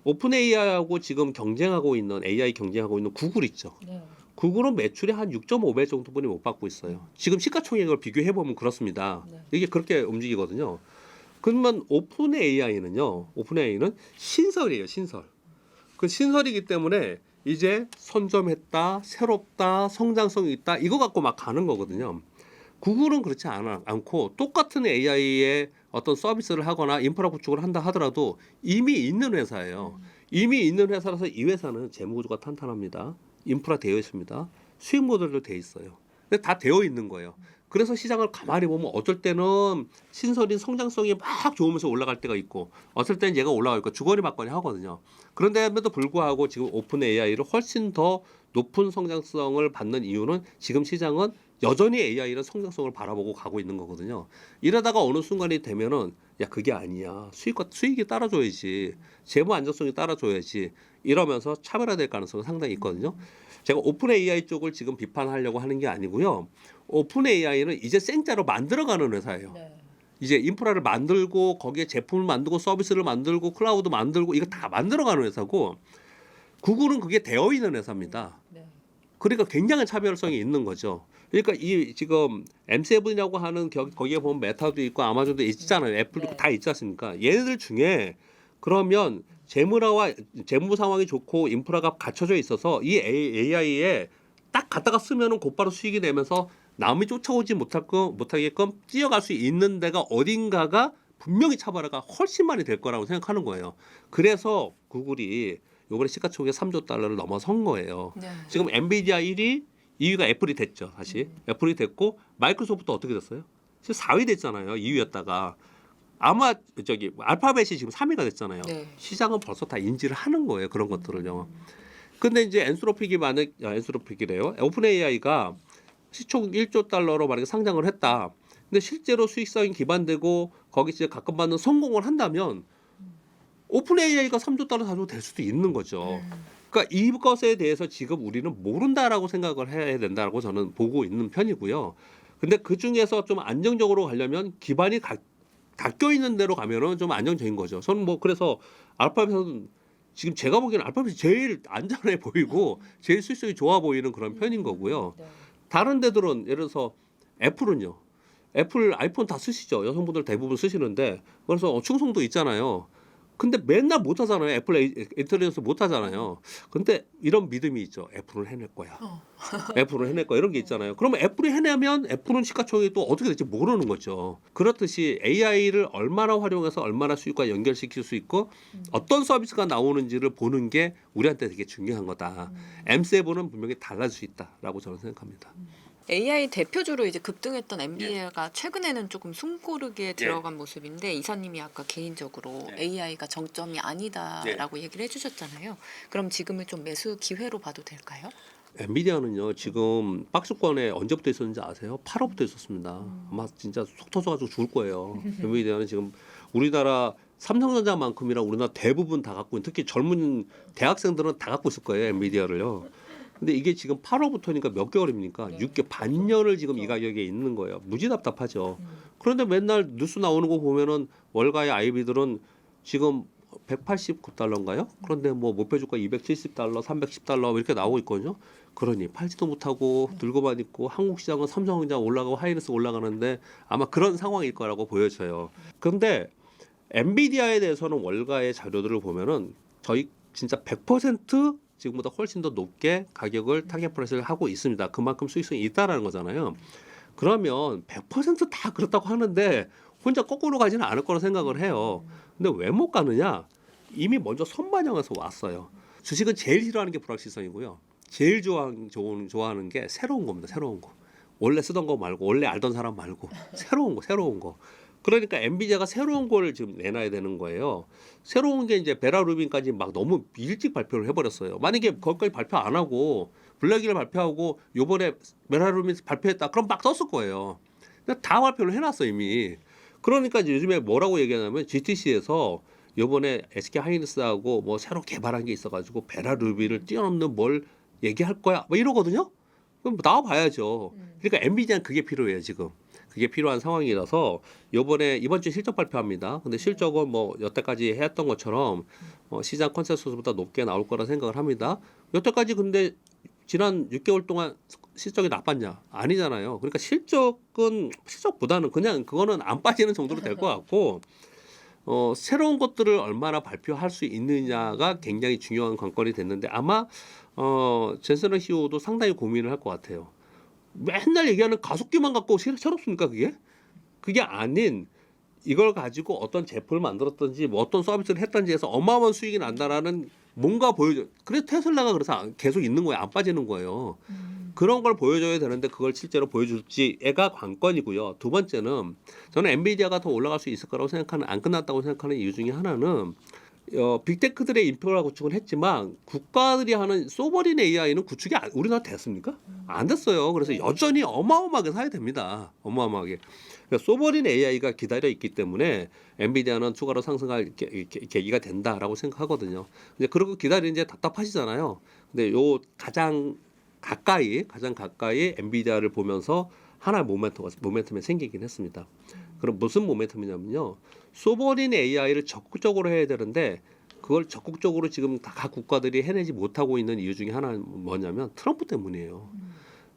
오픈 AI하고 지금 AI 경쟁하고 있는 구글 있죠. 네. 구글은 매출의 한 6.5배 정도뿐이 못 받고 있어요. 지금 시가총액을 비교해 보면 그렇습니다. 네. 이게 그렇게 움직이거든요. 그러면 오픈 AI는 신설이에요, 신설. 그 신설이기 때문에 이제 선점했다, 새롭다, 성장성이 있다 이거 갖고 막 가는 거거든요. 구글은 그렇지 않고 똑같은 AI의 어떤 서비스를 하거나 인프라 구축을 한다 하더라도 이미 있는 회사예요. 이미 있는 회사라서 이 회사는 재무구조가 탄탄합니다. 인프라 되어 있습니다. 수익 모델도 되어 있어요. 근데 다 되어 있는 거예요. 그래서 시장을 가만히 보면 어쩔 때는 신설인 성장성이 막 좋으면서 올라갈 때가 있고 어쩔 때는 얘가 올라가니까 주거니 받거니 하거든요. 그런데도 불구하고 지금 오픈 AI를 훨씬 더 높은 성장성을 받는 이유는 지금 시장은 여전히 AI는 성장성을 바라보고 가고 있는 거거든요. 이러다가 어느 순간이 되면은 야 그게 아니야. 수익이 따라줘야지. 재무 안정성이 따라줘야지. 이러면서 차별화될 가능성이 상당히 있거든요. 제가 오픈 AI 쪽을 지금 비판하려고 하는 게 아니고요. 오픈 AI는 이제 생짜로 만들어가는 회사예요. 네. 이제 인프라를 만들고 거기에 제품을 만들고 서비스를 만들고 클라우드 만들고 이거 다 만들어가는 회사고 구글은 그게 되어 있는 회사입니다. 네. 그러니까 굉장한 차별성이 있는 거죠. 그러니까 이 지금 M7이라고 하는 거기에 보면 메타도 있고 아마존도 있잖아요. 애플도 있고 네. 다 있지 않습니까? 얘네들 중에 그러면 재무 상황이 좋고 인프라가 갖춰져 있어서 이 AI에 딱 갖다가 쓰면은 곧바로 수익이 내면서 남이 쫓아오지 못하게끔 뛰어갈 수 있는 데가 어딘가가 분명히 차별화가 훨씬 많이 될 거라고 생각하는 거예요. 그래서 구글이 이번에 시가총액 3조 달러를 넘어선 거예요. 네. 지금 엔비디아 1위, 2위가 애플이 됐죠. 다시 애플이 됐고 마이크로소프트 어떻게 됐어요? 지금 4위 됐잖아요. 2위였다가 아마 알파벳이 지금 3위가 됐잖아요. 네. 시장은 벌써 다 인지를 하는 거예요. 그런 것들을요. 근데 이제 엔스로픽이래요. 오픈 AI가 시총 1조 달러로 만약에 상장을 했다. 근데 실제로 수익성이 기반되고 거기 이제 가끔받는 성공을 한다면 오픈 AI가 3조 달러 4조 될 수도 있는 거죠. 그러니까 이것에 대해서 지금 우리는 모른다라고 생각을 해야 된다고 저는 보고 있는 편이고요. 근데 그 중에서 좀 안정적으로 가려면 기반이 닦여 있는 대로 가면은 좀 안정적인 거죠. 저는 뭐 그래서 알파벳은 지금 제가 보기에는 알파벳이 제일 안전해 보이고 제일 수익성이 좋아 보이는 그런 편인 거고요. 네. 다른 데들은 예를 들어서 애플은요. 애플 아이폰 다 쓰시죠. 여성분들 대부분 쓰시는데 그래서 충성도 있잖아요. 근데 맨날 못 하잖아요. 애플 인텔리전스 못 하잖아요. 근데 이런 믿음이 있죠. 애플은 해낼 거야. 애플은 해낼 거야. 이런 게 있잖아요. 그러면 애플이 해내면 애플은 시가총액이 또 어떻게 될지 모르는 거죠. 그렇듯이 AI를 얼마나 활용해서 얼마나 수익과 연결시킬 수 있고 어떤 서비스가 나오는지를 보는 게 우리한테 되게 중요한 거다. M7은 분명히 달라질 수 있다라고 저는 생각합니다. AI 대표주로 이제 급등했던 엔비디아가 최근에는 조금 숨고르기에 들어간 모습인데 이사님이 아까 개인적으로 AI가 정점이 아니다라고 얘기를 해주셨잖아요. 그럼 지금을 좀 매수 기회로 봐도 될까요? 엔비디아는요 지금 박스권에 언제부터 있었는지 아세요? 8월부터 있었습니다. 아마 진짜 속 터져가지고 죽을 거예요. 엔비디아는 지금 우리나라 삼성전자만큼이나 우리나라 대부분 다 갖고 있는 특히 젊은 대학생들은 다 갖고 있을 거예요 엔비디아를요. 근데 이게 지금 8월부터니까 몇 개월입니까? 6개월 반년을 지금 이 가격에 있는 거예요. 무지 답답하죠. 그런데 맨날 뉴스 나오는 거 보면은 월가의 아이비들은 지금 189달러인가요? 그런데 뭐 목표 주가 270달러, 310달러 이렇게 나오고 있거든요. 그러니 팔지도 못하고 들고만 있고 한국 시장은 삼성전자 올라가고 하이닉스 올라가는데 아마 그런 상황일 거라고 보여져요. 그런데 엔비디아에 대해서는 월가의 자료들을 보면은 저희 진짜 100% 지금보다 훨씬 더 높게 가격을 타겟 프라이스를 하고 있습니다. 그만큼 수익성이 있다라는 거잖아요. 그러면 100%다 그렇다고 하는데 혼자 거꾸로 가지는 않을 거라 생각을 해요. 근데 왜 못 가느냐? 이미 먼저 선반영해서 왔어요. 주식은 제일 싫어하는 게 불확실성이고요. 제일 좋아하는 게 새로운 겁니다. 새로운 거. 원래 쓰던 거 말고 원래 알던 사람 말고 새로운 거. 그러니까 엔비디아가 새로운 걸 지금 내놔야 되는 거예요. 새로운 게 이제 베라 루빈까지 막 너무 일찍 발표를 해버렸어요. 만약에 거기까지 발표 안 하고 블랙이를 발표하고 요번에 베라 루빈 발표했다. 그럼 막 떴을 거예요. 근데 다 발표를 해놨어 이미. 그러니까 이제 요즘에 뭐라고 얘기하냐면 GTC에서 요번에 SK 하이닉스하고 뭐 새로 개발한 게 있어가지고 베라 루빈을 뛰어넘는 뭘 얘기할 거야. 뭐 이러거든요. 그럼 나와 봐야죠. 그러니까 엔비디아는 그게 필요해요 지금. 그게 필요한 상황이라서 요번에 이번 주 실적 발표합니다. 근데 실적은 뭐 여태까지 해왔던 것처럼 시장 컨센서스보다 높게 나올 거라 생각을 합니다. 여태까지 근데 지난 6개월 동안 실적이 나빴냐? 아니잖아요. 그러니까 실적보다는 그냥 그거는 안 빠지는 정도로 될 것 같고 새로운 것들을 얼마나 발표할 수 있느냐가 굉장히 중요한 관건이 됐는데 아마 젠슨 CEO도 상당히 고민을 할 것 같아요. 맨날 얘기하는 가속기만 갖고 새롭습니까 그게? 그게 아닌 이걸 가지고 어떤 제품을 만들었든지 뭐 어떤 서비스를 했든지 해서 어마어마한 수익이 난다라는 뭔가 보여줘. 그래서 테슬라가 그래서 계속 있는 거예요. 안 빠지는 거예요. 그런 걸 보여줘야 되는데 그걸 실제로 보여줄지가 관건이고요. 두 번째는 저는 엔비디아가 더 올라갈 수 있을 거라고 생각하는 안 끝났다고 생각하는 이유 중에 하나는 빅테크들의 인프라 구축은 했지만 국가들이 하는 소버린 AI는 구축이 우리나라 됐습니까? 안 됐어요. 그래서 여전히 어마어마하게 사야 됩니다. 어마어마하게. 그러니까 소버린 AI가 기다려 있기 때문에 엔비디아는 추가로 상승할 계기가 된다라고 생각하거든요. 이제 그러고 기다리는 이제 답답하시잖아요. 근데 요 가장 가까이 엔비디아를 보면서 하나의 모멘텀이 생기긴 했습니다. 그럼 무슨 모멘텀이냐면요. 소버린 AI를 적극적으로 해야 되는데 그걸 적극적으로 지금 각 국가들이 해내지 못하고 있는 이유 중에 하나는 뭐냐면 트럼프 때문이에요.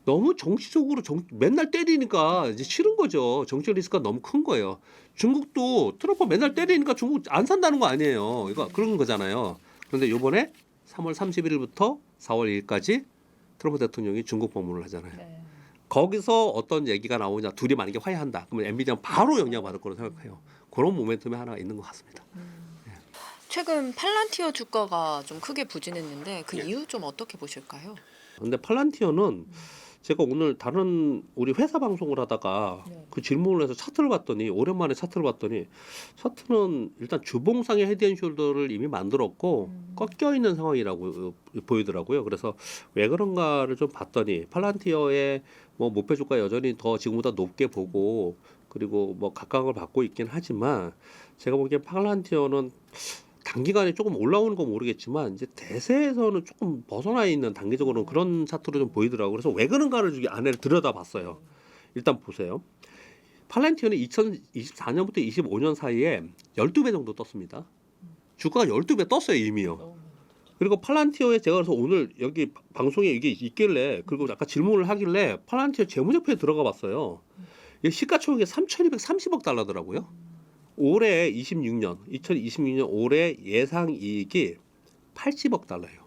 너무 정치적으로 맨날 때리니까 이제 싫은 거죠. 정치 리스크가 너무 큰 거예요. 중국도 트럼프 맨날 때리니까 중국 안 산다는 거 아니에요. 이거 그런 거잖아요. 그런데 이번에 3월 31일부터 4월 2일까지 트럼프 대통령이 중국 방문을 하잖아요. 네. 거기서 어떤 얘기가 나오냐 둘이 만약에 화해한다 그러면 엔비디아는 바로 영향받을 거라고 생각해요. 그런 모멘텀이 하나가 있는 것 같습니다. 최근 팔란티어 주가가 좀 크게 부진했는데 그 이유 좀 어떻게 보실까요? 근데 팔란티어는 제가 오늘 다른 우리 회사 방송을 하다가 그 질문을 해서 차트를 봤더니 오랜만에 차트를 봤더니 차트는 일단 주봉상의 헤드앤숄더를 이미 만들었고 꺾여 있는 상황이라고 보이더라고요. 그래서 왜 그런가를 좀 봤더니 팔란티어의 뭐 목표 주가 여전히 더 지금보다 높게 보고 그리고 뭐 각광을 받고 있긴 하지만 제가 보기엔 팔란티어는 단기간에 조금 올라오는 건 모르겠지만 이제 대세에서는 조금 벗어나 있는 단기적으로는 그런 차트로 좀 보이더라고요. 그래서 왜 그런가를 안에 들여다봤어요. 일단 보세요. 팔란티어는 2024년부터 25년 사이에 12배 정도 떴습니다. 주가가 12배 떴어요 이미요. 그리고 팔란티어에 제가 그래서 오늘 여기 방송에 이게 있길래 그리고 아까 질문을 하길래 팔란티어 재무제표에 들어가 봤어요. 이 시가총액이 3,230억 달러더라고요. 올해 2026년 올해 예상 이익이 80억 달러예요.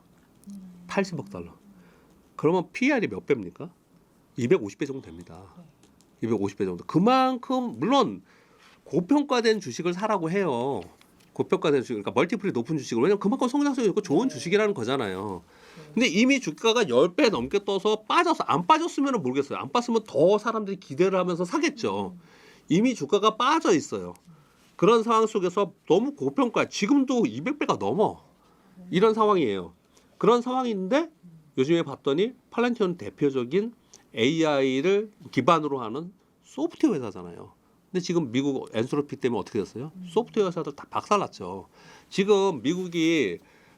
80억 달러. 그러면 PER이 몇 배입니까? 250배 정도 됩니다. 250배 정도. 그만큼 물론 고평가된 주식을 사라고 해요. 고평가된 주식, 그러니까 멀티플이 높은 주식을. 왜냐면 그만큼 성장성이 있고 좋은 주식이라는 거잖아요. 근데 이미 주가가 10배 넘게 떠서 빠져서 안 빠졌으면 모르겠어요. 안 빠졌으면 더 사람들이 기대를 하면서 사겠죠. 이미 주가가 빠져 있어요. 그런 상황 속에서 너무 고평가, 지금도 200배가 넘어. 이런 상황이에요. 그런 상황인데 요즘에 봤더니 팔란티어는 대표적인 AI를 기반으로 하는 소프트웨어 회사잖아요. 근데 지금 미국 엔트로피 때문에 어떻게 됐어요? 소프트웨어 회사들 다 박살났죠. 지금 미국이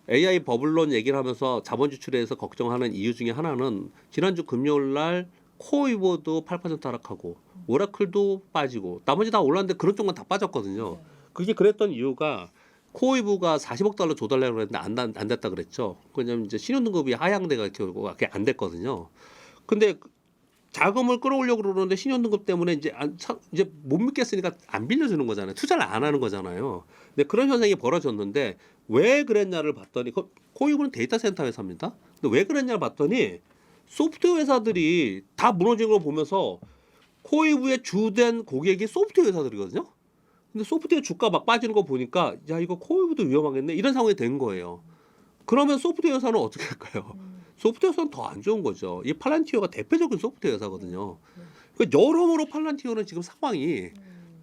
AI 버블론 얘기를 하면서 자본 지출에서 걱정하는 이유 중에 하나는 지난주 금요일 날 코이버도 8% 하락하고 오라클도 빠지고 나머지 다 올랐는데 그런 쪽만 다 빠졌거든요. 그게 그랬던 이유가 코이브가 40억 달러 줘달라고 그랬는데 안 됐다 그랬죠. 왜냐면 이제 신용등급이 하향돼가 결국 그게 안 됐거든요. 근데 자금을 끌어오려고 그러는데 신용등급 때문에 이제 못 믿겠으니까 안 빌려주는 거잖아요. 투자를 안 하는 거잖아요. 근데 그런 현상이 벌어졌는데 왜 그랬냐를 봤더니 코이브는 데이터 센터 회사입니다. 근데 왜 그랬냐를 봤더니 소프트웨어 회사들이 다 무너진 걸 보면서 코이브의 주된 고객이 소프트웨어 회사들이거든요. 근데 소프트웨어 주가 막 빠지는 거 보니까 야 이거 코이브도 위험하겠네 이런 상황이 된 거예요. 그러면 소프트웨어 회사는 어떻게 할까요? 소프트웨어 회사는 더 안 좋은 거죠. 이 팔란티어가 대표적인 소프트웨어 회사거든요. 그러니까 여러모로 팔란티어는 지금 상황이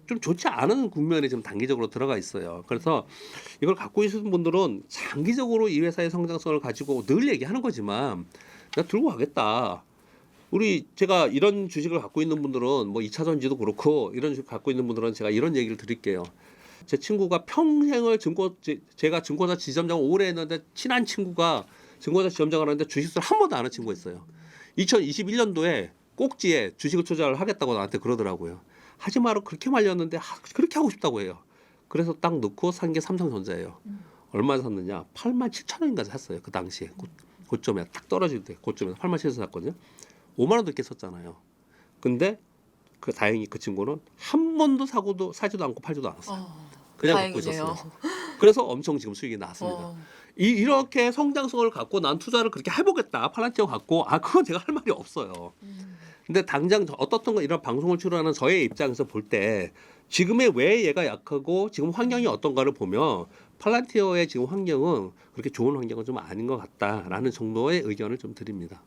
좀 좋지 않은 국면에 지금 단기적으로 들어가 있어요. 그래서 이걸 갖고 있는 분들은 장기적으로 이 회사의 성장성을 가지고 늘 얘기하는 거지만 내가 들고 가겠다. 제가 이런 주식을 갖고 있는 분들은 뭐 2차전지도 그렇고 이런 주식 갖고 있는 분들은 제가 이런 얘기를 드릴게요. 제 친구가 평생을 제가 증권사 지점장을 오래 했는데 친한 친구가 증권사 지점장을 하는데 주식을 한 번도 안 한 친구가 있어요. 2021년도에 꼭지에 주식을 투자를 하겠다고 나한테 그러더라고요. 하지 마라 그렇게 말렸는데 그렇게 하고 싶다고 해요. 그래서 딱 넣고 산 게 삼성전자예요. 얼마 샀느냐? 87,000원인가 샀어요. 그 당시에 고점에 딱 떨어질 때 고점에서 87,000원 샀거든요. 5만 원 넘게 썼잖아요. 근데 다행히 그 친구는 한 번도 사지도 않고 팔지도 않았어요. 그냥 갖고 다행이네요. 있었어요. 그래서 엄청 지금 수익이 나왔습니다. 이렇게 성장성을 갖고 난 투자를 그렇게 해보겠다. 팔란티어 갖고 그건 제가 할 말이 없어요. 근데 당장 어떻든 이런 방송을 출연하는 저의 입장에서 볼 때 지금의 왜 얘가 약하고 지금 환경이 어떤가를 보면 팔란티어의 지금 환경은 그렇게 좋은 환경은 좀 아닌 것 같다라는 정도의 의견을 좀 드립니다.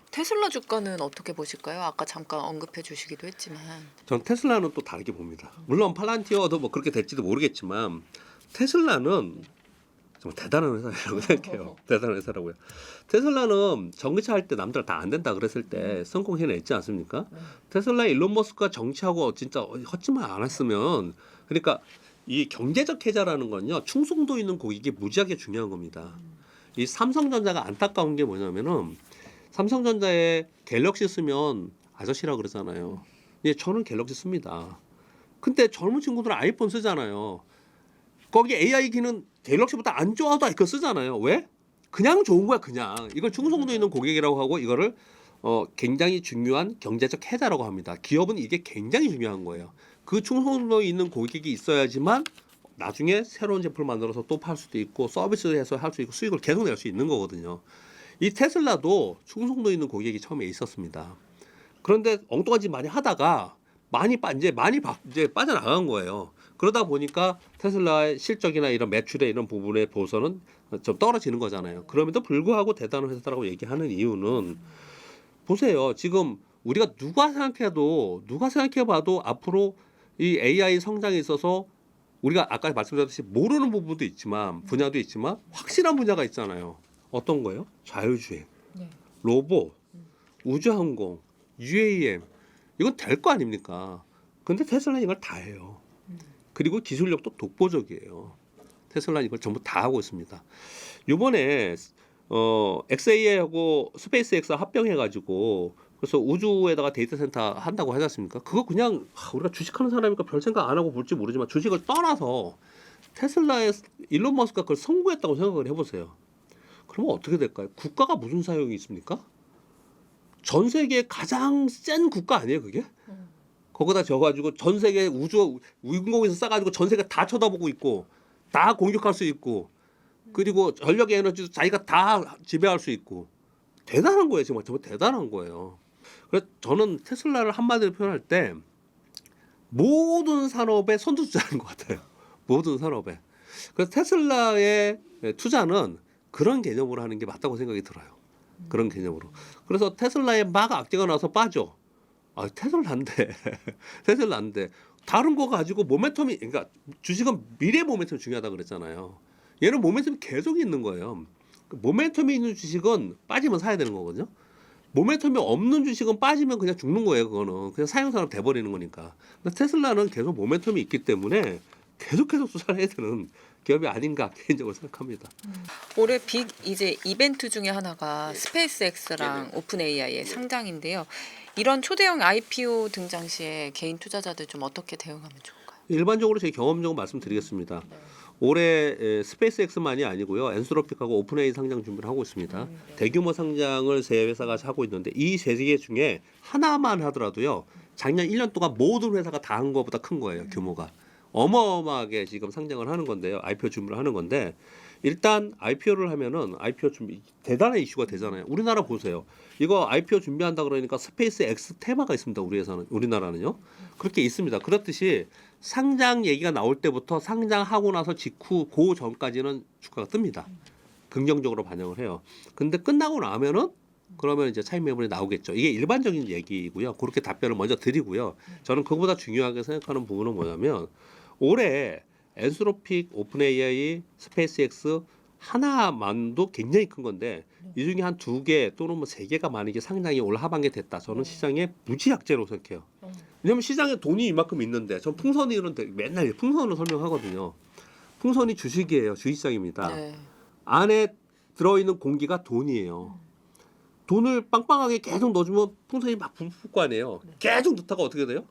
테슬라 주가는 어떻게 보실까요? 아까 잠깐 언급해 주시기도 했지만. 전 테슬라는 또 다르게 봅니다. 물론 팔란티어도 뭐 그렇게 될지도 모르겠지만 테슬라는 정말 대단한 회사라고 생각해요. 대단한 회사라고요. 테슬라는 전기차 할 때 남들 다 안 된다 그랬을 때 성공해냈지 않습니까? 테슬라의 일론 머스크가 정치하고 진짜 헛짓말 안 했으면 그러니까 이 경제적 해자라는 건요. 충성도 있는 고객이 무지하게 중요한 겁니다. 이 삼성전자가 안타까운 게 뭐냐면은 삼성전자에 갤럭시 쓰면 아저씨라 그러잖아요. 예, 저는 갤럭시 씁니다. 근데 젊은 친구들은 아이폰 쓰잖아요. 거기 AI 기능 갤럭시보다 안 좋아도 그거 쓰잖아요. 왜? 그냥 좋은 거야, 그냥. 이걸 충성도 있는 고객이라고 하고 이거를 굉장히 중요한 경제적 해자라고 합니다. 기업은 이게 굉장히 중요한 거예요. 그 충성도 있는 고객이 있어야지만 나중에 새로운 제품을 만들어서 또 팔 수도 있고 서비스해서 할 수 있고 수익을 계속 낼 수 있는 거거든요. 이 테슬라도 충성도 있는 고객이 처음에 있었습니다. 그런데 엉뚱한 짓 많이 하다가 이제 빠져나간 거예요. 그러다 보니까 테슬라의 실적이나 이런 매출의 이런 부분에 보서는 좀 떨어지는 거잖아요. 그럼에도 불구하고 대단한 회사라고 얘기하는 이유는 보세요. 지금 우리가 누가 생각해봐도 앞으로 이 AI 성장에 있어서 우리가 아까 말씀드렸듯이 모르는 부분도 있지만 분야도 있지만 확실한 분야가 있잖아요. 어떤 거예요? 자율주행, 로봇, 우주항공, UAM 이건 될 거 아닙니까? 근데 테슬라는 이걸 다 해요. 그리고 기술력도 독보적이에요. 테슬라는 이걸 전부 다 하고 있습니다. 이번에 XA하고 스페이스X 합병해가지고 그래서 우주에다가 데이터 센터 한다고 하지 않습니까? 그거 그냥 우리가 주식하는 사람이니까 별 생각 안 하고 볼지 모르지만 주식을 떠나서 테슬라의 일론 머스크가 그걸 성공했다고 생각을 해보세요. 그러면 어떻게 될까요? 국가가 무슨 사용이 있습니까? 전 세계 가장 센 국가 아니에요, 그게? 거기다 져가지고 전 세계 인공위성 싸가지고 전 세계 다 쳐다보고 있고 다 공격할 수 있고 그리고 전력 에너지도 자기가 다 지배할 수 있고 대단한 거예요, 정말 대단한 거예요. 그래서 저는 테슬라를 한마디로 표현할 때 모든 산업에 선두주자인 것 같아요. 모든 산업에. 그래서 테슬라의 투자는 그런 개념으로 하는 게 맞다고 생각이 들어요. 그런 개념으로. 그래서 테슬라에 막 악재가 나서 빠져. 테슬라 안 돼. 테슬라 안 돼. 다른 거 가지고 모멘텀이 그러니까 주식은 미래 모멘텀이 중요하다 그랬잖아요. 얘는 모멘텀이 계속 있는 거예요. 모멘텀이 있는 주식은 빠지면 사야 되는 거거든요. 모멘텀이 없는 주식은 빠지면 그냥 죽는 거예요. 그거는 그냥 사용사로 돼버리는 거니까. 근데 테슬라는 계속 모멘텀이 있기 때문에 계속해서 투자를 해야 되는 기업이 아닌가 개인적으로 생각합니다. 올해 빅 이제 이벤트 중에 하나가 스페이스X랑 오픈 AI의 상장인데요. 이런 초대형 IPO 등장 시에 개인 투자자들 좀 어떻게 대응하면 좋을까요? 일반적으로 제 경험적으로 말씀드리겠습니다. 올해 스페이스X만이 아니고요. 엔스로픽하고 오픈AI 상장 준비를 하고 있습니다. 대규모 상장을 세 회사가 하고 있는데 이 세 개 중에 하나만 하더라도요. 작년 1년 동안 모든 회사가 다 한 것보다 큰 거예요. 규모가. 어마어마하게 지금 상장을 하는 건데요. IPO 준비를 하는 건데 일단 IPO를 하면은 IPO 준비 대단한 이슈가 되잖아요. 우리나라 보세요. 이거 IPO 준비한다 그러니까 스페이스 X 테마가 있습니다. 우리나라는요. 그렇게 있습니다. 그렇듯이 상장 얘기가 나올 때부터 상장하고 나서 직후 그 전까지는 주가가 뜹니다. 긍정적으로 반영을 해요. 근데 끝나고 나면은 그러면 이제 차익 매물이 나오겠죠. 이게 일반적인 얘기고요. 그렇게 답변을 먼저 드리고요. 저는 그보다 중요하게 생각하는 부분은 뭐냐면 올해 엔스로픽, 오픈AI, 스페이스X 하나만도 굉장히 큰 건데 이 중에 한 2개 또는 뭐 3개가 만약에 상장이 올 하반기에 됐다. 저는 시장의 무지약재로 생각해요. 왜냐면 시장에 돈이 이만큼 있는데 전 풍선이론 맨날 풍선을 설명하거든요. 풍선이 주식이에요. 주식시장입니다. 네. 안에 들어있는 공기가 돈이에요. 돈을 빵빵하게 계속 넣어주면 풍선이 막 부풀 거 아니에요. 계속 넣다가 어떻게 돼요?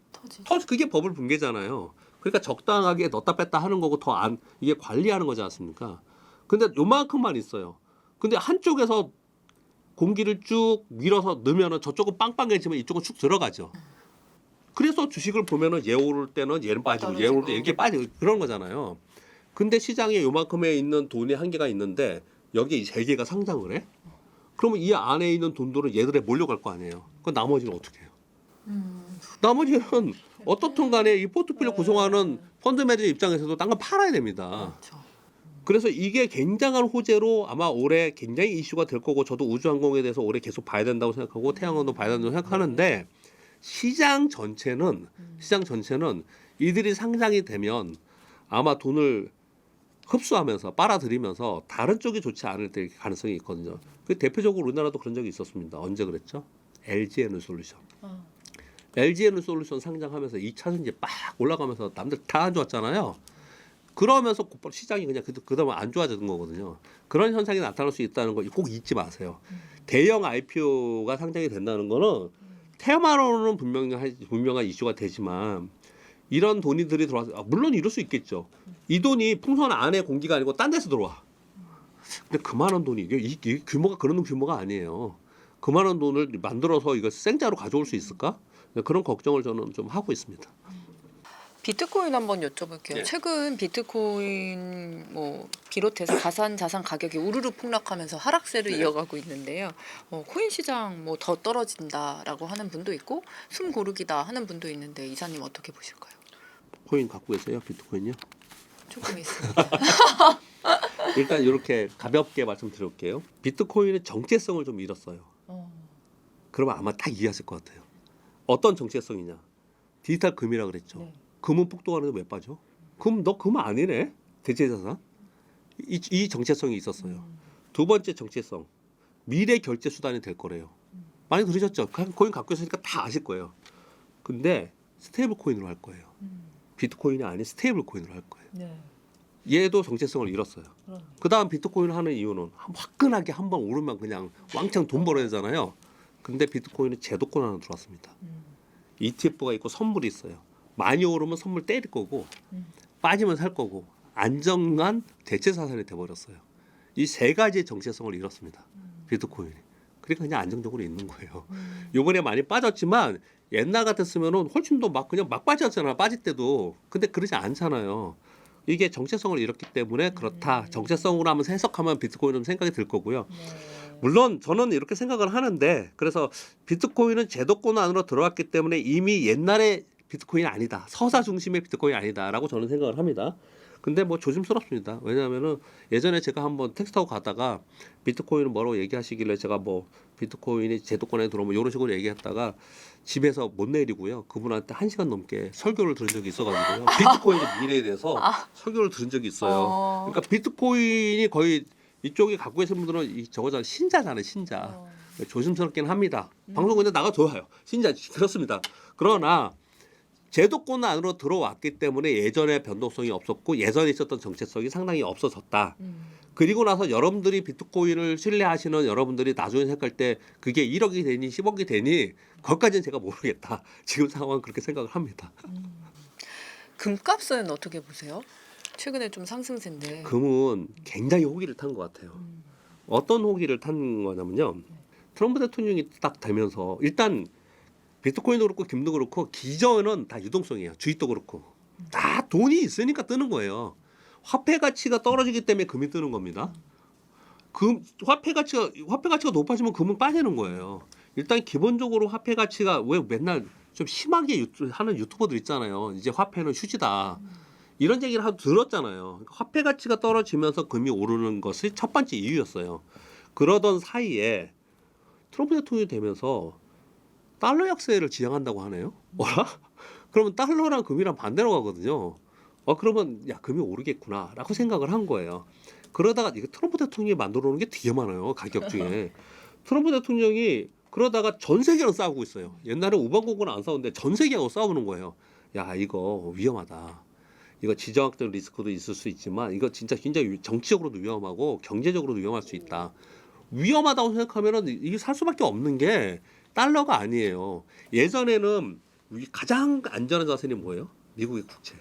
그게 버블 붕괴잖아요. 그러니까 적당하게 넣었다 뺐다 하는 거고 더 안 이게 관리하는 거지 않습니까? 근데 요만큼만 있어요. 근데 한쪽에서 공기를 쭉 밀어서 넣으면은 저쪽은 빵빵해지면 이쪽은 쭉 들어가죠. 그래서 주식을 보면은 얘 오를 때는 얘는 빠지고 얘 오를 때 이렇게 빠지고 그런 거잖아요. 근데 시장에 요만큼에 있는 돈이 한계가 있는데 여기 이 3개가 상장을 해? 그러면 이 안에 있는 돈들은 얘들에 몰려갈 거 아니에요. 그 나머지는 어떻게 해요? 나머지는 어떻든 간에 이 포트폴리오 구성하는 펀드 매니저 입장에서도 딴 건 팔아야 됩니다. 그렇죠. 그래서 이게 굉장한 호재로 아마 올해 굉장히 이슈가 될 거고 저도 우주항공에 대해서 올해 계속 봐야 된다고 생각하고 태양광도 봐야 된다고 생각하는데 시장 전체는 이들이 상장이 되면 아마 돈을 흡수하면서 빨아들이면서 다른 쪽이 좋지 않을 때 가능성이 있거든요. 그 대표적으로 우리나라도 그런 적이 있었습니다. 언제 그랬죠? LG에너솔루션. LG에너솔루션 상장하면서 2차전지 빡 올라가면서 남들 다 안 좋았잖아요. 그러면서 곧바로 시장이 그냥 그다음에 안 좋아지는 거거든요. 그런 현상이 나타날 수 있다는 거 꼭 잊지 마세요. 대형 IPO가 상장이 된다는 거는 테마로는 분명한 이슈가 되지만 이런 돈이들이 들어와서 물론 이럴 수 있겠죠. 이 돈이 풍선 안에 공기가 아니고 딴 데서 들어와. 근데 그만한 돈이 이게 규모가 그런 규모가 아니에요. 그만한 돈을 만들어서 이걸 생짜로 가져올 수 있을까? 그런 걱정을 저는 좀 하고 있습니다. 비트코인 한번 여쭤볼게요. 네. 최근 비트코인 뭐 비롯해서 가상 자산 가격이 우르르 폭락하면서 하락세를 네. 이어가고 있는데요. 코인 시장 뭐 더 떨어진다라고 하는 분도 있고 숨 고르기다 하는 분도 있는데 이사님 어떻게 보실까요? 코인 갖고 계세요? 비트코인요? 조금 있습니다. 일단 이렇게 가볍게 말씀드릴게요. 비트코인의 정체성을 좀 잃었어요. 그러면 아마 딱 이해하실 것 같아요. 어떤 정체성이냐? 디지털 금이라 그랬죠. 네. 금은 폭등하는데 왜 빠져? 너 금 아니네? 대체자산? 이 정체성이 있었어요. 두 번째 정체성. 미래 결제 수단이 될 거래요. 많이 들으셨죠? 코인 갖고 있으니까 다 아실 거예요. 근데 스테이블 코인으로 할 거예요. 비트코인이 아닌 스테이블 코인으로 할 거예요. 네. 얘도 정체성을 잃었어요. 그 다음 비트코인을 하는 이유는 화끈하게 한번 오르면 그냥 왕창 돈 벌어야 되잖아요. 근데 비트코인은 제도권 안에 들어왔습니다. ETF가 있고 선물이 있어요. 많이 오르면 선물 때릴 거고 빠지면 살 거고 안정한 대체 자산이 돼버렸어요. 이 3가지의 정체성을 잃었습니다. 비트코인이. 그러니까 그냥 안정적으로 있는 거예요. 요번에 많이 빠졌지만 옛날 같았으면은 훨씬 더 그냥 막 빠졌잖아요. 빠질 때도. 근데 그러지 않잖아요. 이게 정체성을 잃었기 때문에 그렇다. 정체성으로 하면서 해석하면 비트코인은 생각이 들 거고요. 물론 저는 이렇게 생각을 하는데 그래서 비트코인은 제도권 안으로 들어왔기 때문에 이미 옛날에 비트코인이 아니다. 서사 중심의 비트코인이 아니다라고 저는 생각을 합니다. 근데 뭐 조심스럽습니다. 왜냐하면은 예전에 제가 한번 택시 타고 가다가 비트코인은 뭐라고 얘기하시길래 제가 뭐 비트코인이 제도권에 들어오면 이런 식으로 얘기했다가 집에서 못 내리고요. 그분한테 1시간 넘게 설교를 들은 적이 있어가지고요. 비트코인의 미래에 대해서 설교를 들은 적이 있어요. 그러니까 비트코인이 거의 이쪽에 갖고 계신 분들은 저거잖아요. 신자잖아요. 신자. 조심스럽긴 합니다. 방송 그냥 나가줘요. 신자 그렇습니다. 그러나 제도권 안으로 들어왔기 때문에 예전에 변동성이 없었고 예전에 있었던 정체성이 상당히 없어졌다. 그리고 나서 여러분들이 비트코인을 신뢰하시는 여러분들이 나중에 생각할 때 그게 1억이 되니 10억이 되니 거기까지는 제가 모르겠다. 지금 상황은 그렇게 생각을 합니다. 금값은 어떻게 보세요? 최근에 좀 상승세인데. 금은 굉장히 호기를 탄 것 같아요. 어떤 호기를 탄 거냐면요. 트럼프 대통령이 딱 되면서 일단 비트코인도 그렇고 김도 그렇고 기저는 다 유동성이에요. 주식도 그렇고 다 돈이 있으니까 뜨는 거예요. 화폐 가치가 떨어지기 때문에 금이 뜨는 겁니다. 금 화폐 가치가 높아지면 금은 빠지는 거예요. 일단 기본적으로 화폐 가치가 왜 맨날 좀 심하게 하는 유튜버들 있잖아요. 이제 화폐는 휴지다. 이런 얘기를 하도 들었잖아요. 화폐 가치가 떨어지면서 금이 오르는 것이 첫 번째 이유였어요. 그러던 사이에 트럼프 대통령이 되면서 달러 약세를 지향한다고 하네요. 뭐라? 그러면 달러랑 금이랑 반대로 가거든요. 그러면 야 금이 오르겠구나라고 생각을 한 거예요. 그러다가 이게 트럼프 대통령이 만들어 놓은 게 되게 많아요. 가격 중에. 트럼프 대통령이 그러다가 전 세계랑 싸우고 있어요. 옛날에 우방국은 안 싸우는데 전 세계하고 싸우는 거예요. 야 이거 위험하다. 이거 지정학적 리스크도 있을 수 있지만 이거 진짜 굉장히 정치적으로도 위험하고 경제적으로도 위험할 수 있다. 위험하다고 생각하면은 이게 살 수밖에 없는 게 달러가 아니에요. 예전에는 가장 안전한 자산이 뭐예요? 미국의 국채.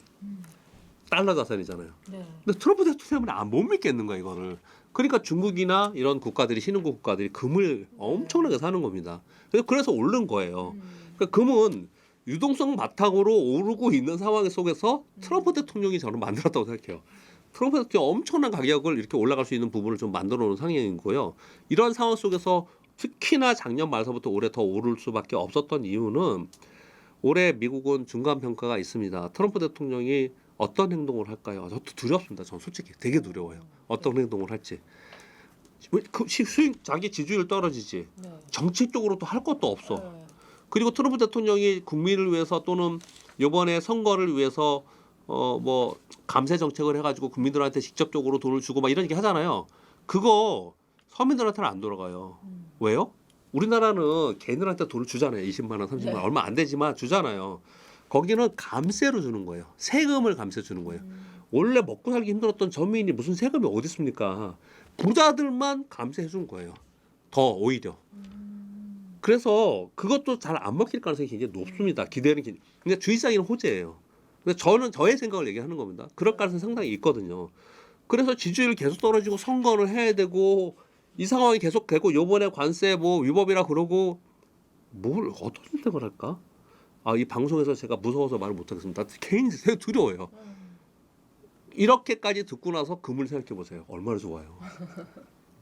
달러 자산이잖아요. 네. 근데 트럼프 대통령은 못 믿겠는 거야 이거를. 그러니까 중국이나 이런 국가들이 신흥국 국가들이 금을 엄청나게 사는 겁니다. 그래서 오른 거예요. 그러니까 금은 유동성 바탕으로 오르고 있는 상황 속에서 트럼프 대통령이 저는 만들었다고 생각해요. 트럼프 대통령이 엄청난 가격을 이렇게 올라갈 수 있는 부분을 좀 만들어 놓은 상황인 거예요. 이런 상황 속에서 특히나 작년 말서부터 올해 더 오를 수밖에 없었던 이유는 올해 미국은 중간 평가가 있습니다. 트럼프 대통령이 어떤 행동을 할까요? 저도 두렵습니다. 저는 솔직히 되게 두려워요. 어떤 행동을 할지. 수익 자기 지지율 떨어지지. 네. 정치적으로 또 할 것도 없어. 네. 그리고 트럼프 대통령이 국민을 위해서 또는 이번에 선거를 위해서 뭐 감세 정책을 해가지고 국민들한테 직접적으로 돈을 주고 막 이런 얘기 하잖아요. 그거 서민들한테는 안 돌아가요. 왜요? 우리나라는 개인들한테 돈을 주잖아요. 20만 원, 30만 원 얼마 안 되지만 주잖아요. 거기는 감세로 주는 거예요. 세금을 감세 주는 거예요. 원래 먹고 살기 힘들었던 전민이 무슨 세금이 어디 있습니까? 부자들만 감세해 준 거예요. 더 오히려. 그래서 그것도 잘 안 먹힐 가능성이 굉장히 높습니다. 기대는 근데 주의 사항에는 호재예요. 근데 저는 저의 생각을 얘기하는 겁니다. 그럴 가능성이 상당히 있거든요. 그래서 지지율이 계속 떨어지고 선거를 해야 되고 이 상황이 계속되고 요번에 관세 뭐 위법이라 그러고 뭘 어떤 선택을 할까? 이 방송에서 제가 무서워서 말을 못 하겠습니다. 개인이 되게 두려워요. 이렇게까지 듣고 나서 금을 생각해 보세요. 얼마나 좋아요.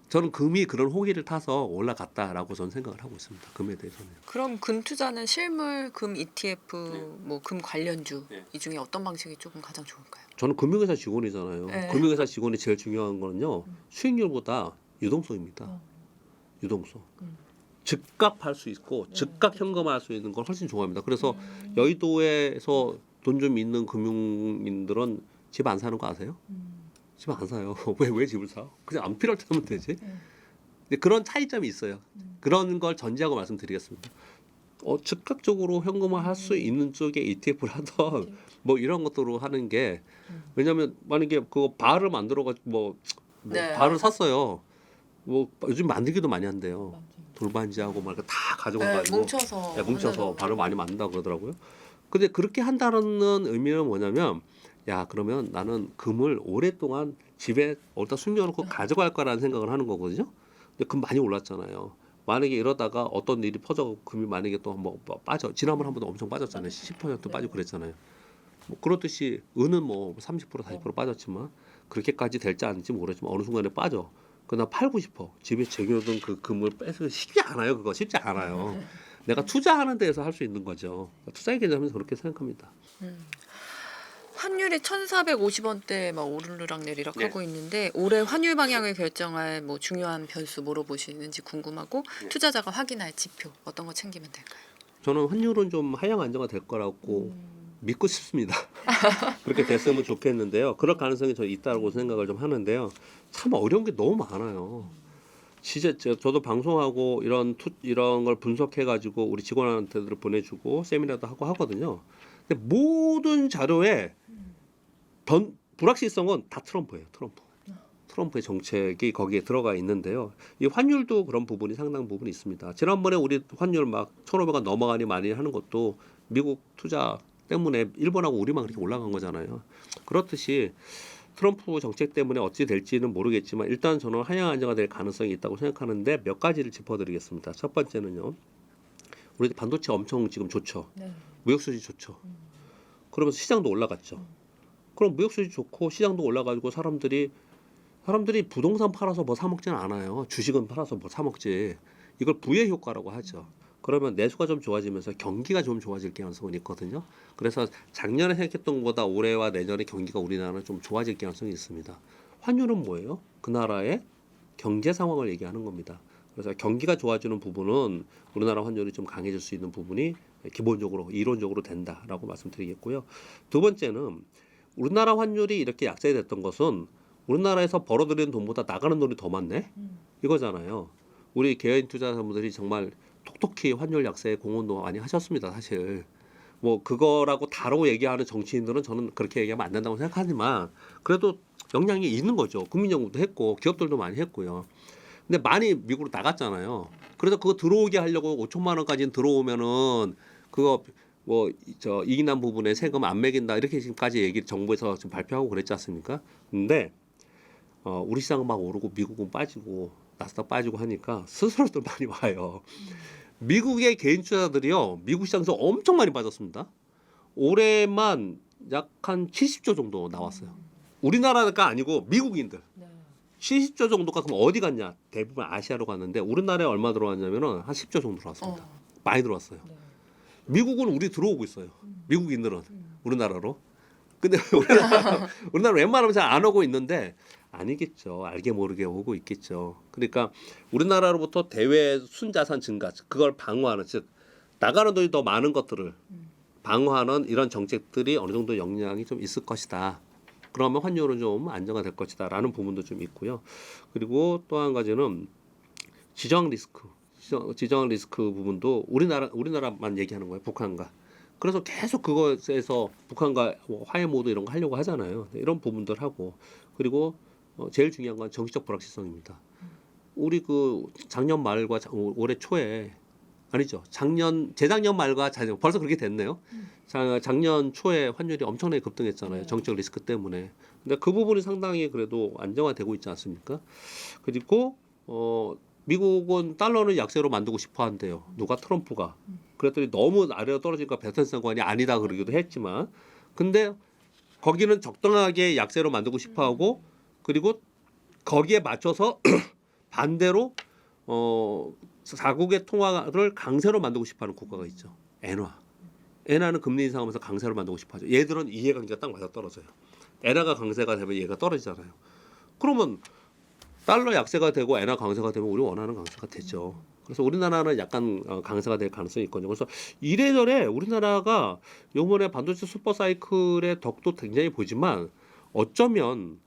저는 금이 그런 호기를 타서 올라갔다라고 저는 생각을 하고 있습니다. 금에 대해서는. 그럼 금 투자는 실물 금 ETF, 뭐 금 관련주 이 중에 어떤 방식이 조금 가장 좋을까요? 저는 금융회사 직원이잖아요. 네. 금융회사 직원이 제일 중요한 거는요. 수익률보다 유동성입니다. 유동성. 즉각 할 수 있고 즉각 현금화할 수 있는 걸 훨씬 좋아합니다. 그래서 여의도에서 돈 좀 있는 금융인들은 집 안 사는 거 아세요? 집 안 사요. 왜 집을 사? 그냥 안 필요할 때 사면 되지. 근데 그런 차이점이 있어요. 그런 걸 전제하고 말씀드리겠습니다. 즉각적으로 현금화 할 수 있는 쪽에 ETF를 하던 뭐 이런 것들로 하는 게 왜냐하면 만약에 그거 바를 만들어가지고 뭐 네. 바를 샀어요. 뭐 요즘 만들기도 많이 한대요. 돌반지하고 막 다 가져가가지고 뭉쳐서 뭉쳐서 바를 많이 만든다고 그러더라고요. 근데 그렇게 한다는 의미는 뭐냐면 야 그러면 나는 금을 오랫동안 집에 어디다 숨겨놓고 가져갈 거라는 생각을 하는 거거든요. 근데 금 많이 올랐잖아요. 만약에 이러다가 어떤 일이 퍼져서 금이 만약에 또 뭐 빠져 지난번 한 번도 엄청 빠졌잖아요. 10% 빠지고 그랬잖아요. 뭐 그렇듯이 은은 뭐 30% 40% 빠졌지만 그렇게까지 될지 않을지 모르지만 어느 순간에 빠져. 그나 팔고 싶어. 집에 쟁여둔 그 금을 빼서 쉽지 않아요. 그거 쉽지 않아요. 내가 투자하는 데에서 할 수 있는 거죠. 투자의 개념에서 그렇게 생각합니다. 환율이 1,450원대 막 오르락 내리락 네. 하고 있는데 올해 환율 방향을 결정할 뭐 중요한 변수 물어보시는지 궁금하고 투자자가 확인할 지표 어떤 거 챙기면 될까요? 저는 환율은 좀 하향 안정화 될 거라고 믿고 싶습니다. 그렇게 됐으면 좋겠는데요. 그럴 가능성이 저 있다고 생각을 좀 하는데요. 참 어려운 게 너무 많아요. 진짜 저도 방송하고 이런 걸 분석해가지고 우리 직원한테들 보내주고 세미나도 하고 하거든요. 근데 모든 자료에 불확실성은 다 트럼프예요. 트럼프의 정책이 거기에 들어가 있는데요. 이 환율도 그런 부분이 상당 부분이 있습니다. 지난번에 우리 환율 막 1,500원 넘어가니 많이 하는 것도 미국 투자 때문에 일본하고 우리만 그렇게 올라간 거잖아요. 그렇듯이 트럼프 정책 때문에 어찌 될지는 모르겠지만 일단 저는 하향 안정화될 가능성이 있다고 생각하는데 몇 가지를 짚어드리겠습니다. 첫 번째는요. 우리 반도체 엄청 지금 좋죠. 네. 무역 수지 좋죠. 그러면서 시장도 올라갔죠. 그럼 무역 수지 좋고 시장도 올라가지고 사람들이 부동산 팔아서 뭐 사 먹지는 않아요. 주식은 팔아서 뭐 사 먹지. 이걸 부의 효과라고 하죠. 그러면 내수가 좀 좋아지면서 경기가 좀 좋아질 가능성은 있거든요. 그래서 작년에 생각했던 것보다 올해와 내년에 경기가 우리나라는 좀 좋아질 가능성이 있습니다. 환율은 뭐예요? 그 나라의 경제 상황을 얘기하는 겁니다. 그래서 경기가 좋아지는 부분은 우리나라 환율이 좀 강해질 수 있는 부분이 기본적으로 이론적으로 된다라고 말씀드리겠고요. 두 번째는 우리나라 환율이 이렇게 약세됐던 것은 우리나라에서 벌어들이는 돈보다 나가는 돈이 더 많네 이거잖아요. 우리 개인 투자자분들이 정말 톡톡히 환율 약세에 공헌도 많이 하셨습니다. 사실 뭐 그거라고 다르고 얘기하는 정치인들은 저는 그렇게 얘기하면 안 된다고 생각하지만 그래도 영향이 있는 거죠. 국민연금도 했고 기업들도 많이 했고요. 근데 많이 미국으로 나갔잖아요. 그래서 그거 들어오게 하려고 5천만 원까지는 들어오면은 그거 뭐 저 이익 난 부분에 세금 안 매긴다 이렇게 지금까지 얘기 정부에서 지금 발표하고 그랬지 않습니까? 근데 우리 시장은 막 오르고 미국은 빠지고 나스닥 빠지고 하니까 스스로들 많이 와요. 미국의 개인 투자자들이요. 미국 시장에서 엄청 많이 빠졌습니다. 올해만 약 한 70조 정도 나왔어요. 우리나라가 아니고 미국인들. 70조 정도가 그럼 어디 갔냐? 대부분 아시아로 갔는데 우리나라에 얼마 들어왔냐면은 한 10조 정도 들어왔습니다. 많이 들어왔어요. 미국은 우리 들어오고 있어요. 미국인들은 우리나라로. 근데 우리나라 웬만하면 잘 안 오고 있는데 아니겠죠. 알게 모르게 오고 있겠죠. 그러니까 우리나라로부터 대외 순자산 증가, 그걸 방어하는 즉 나가는 돈이 더 많은 것들을 방어하는 이런 정책들이 어느 정도 영향이 좀 있을 것이다. 그러면 환율은 좀 안정화될 것이다라는 부분도 좀 있고요. 그리고 또 한 가지는 지정 리스크 부분도 우리나라만 얘기하는 거예요. 북한과. 그래서 계속 그것에서 북한과 화해 모드 이런 거 하려고 하잖아요. 이런 부분들 하고 그리고 제일 중요한 건 정치적 불확실성입니다. 우리 그 작년 말과 올해 초에 아니죠. 재작년 말과 벌써 그렇게 됐네요. 작년 초에 환율이 엄청나게 급등했잖아요. 정치적 리스크 때문에. 근데 그 부분이 상당히 그래도 안정화되고 있지 않습니까? 그리고 미국은 달러를 약세로 만들고 싶어 한대요. 누가 트럼프가. 그랬더니 너무 아래로 떨어지니까 베트남 상관이 아니다 그러기도 했지만 근데 거기는 적당하게 약세로 만들고 싶어 하고 그리고 거기에 맞춰서 반대로 자국의 통화를 강세로 만들고 싶어하는 국가가 있죠. 엔화는 금리 인상하면서 강세로 만들고 싶어하죠. 얘들은 이해관계가 딱 맞아 떨어져요. 엔화가 강세가 되면 얘가 떨어지잖아요. 그러면 달러 약세가 되고 엔화 강세가 되면 우리 원하는 강세가 되죠. 그래서 우리나라는 약간 강세가 될 가능성이 있거든요. 그래서 이래저래 우리나라가 이번에 반도체 슈퍼 사이클의 덕도 굉장히 보지만 어쩌면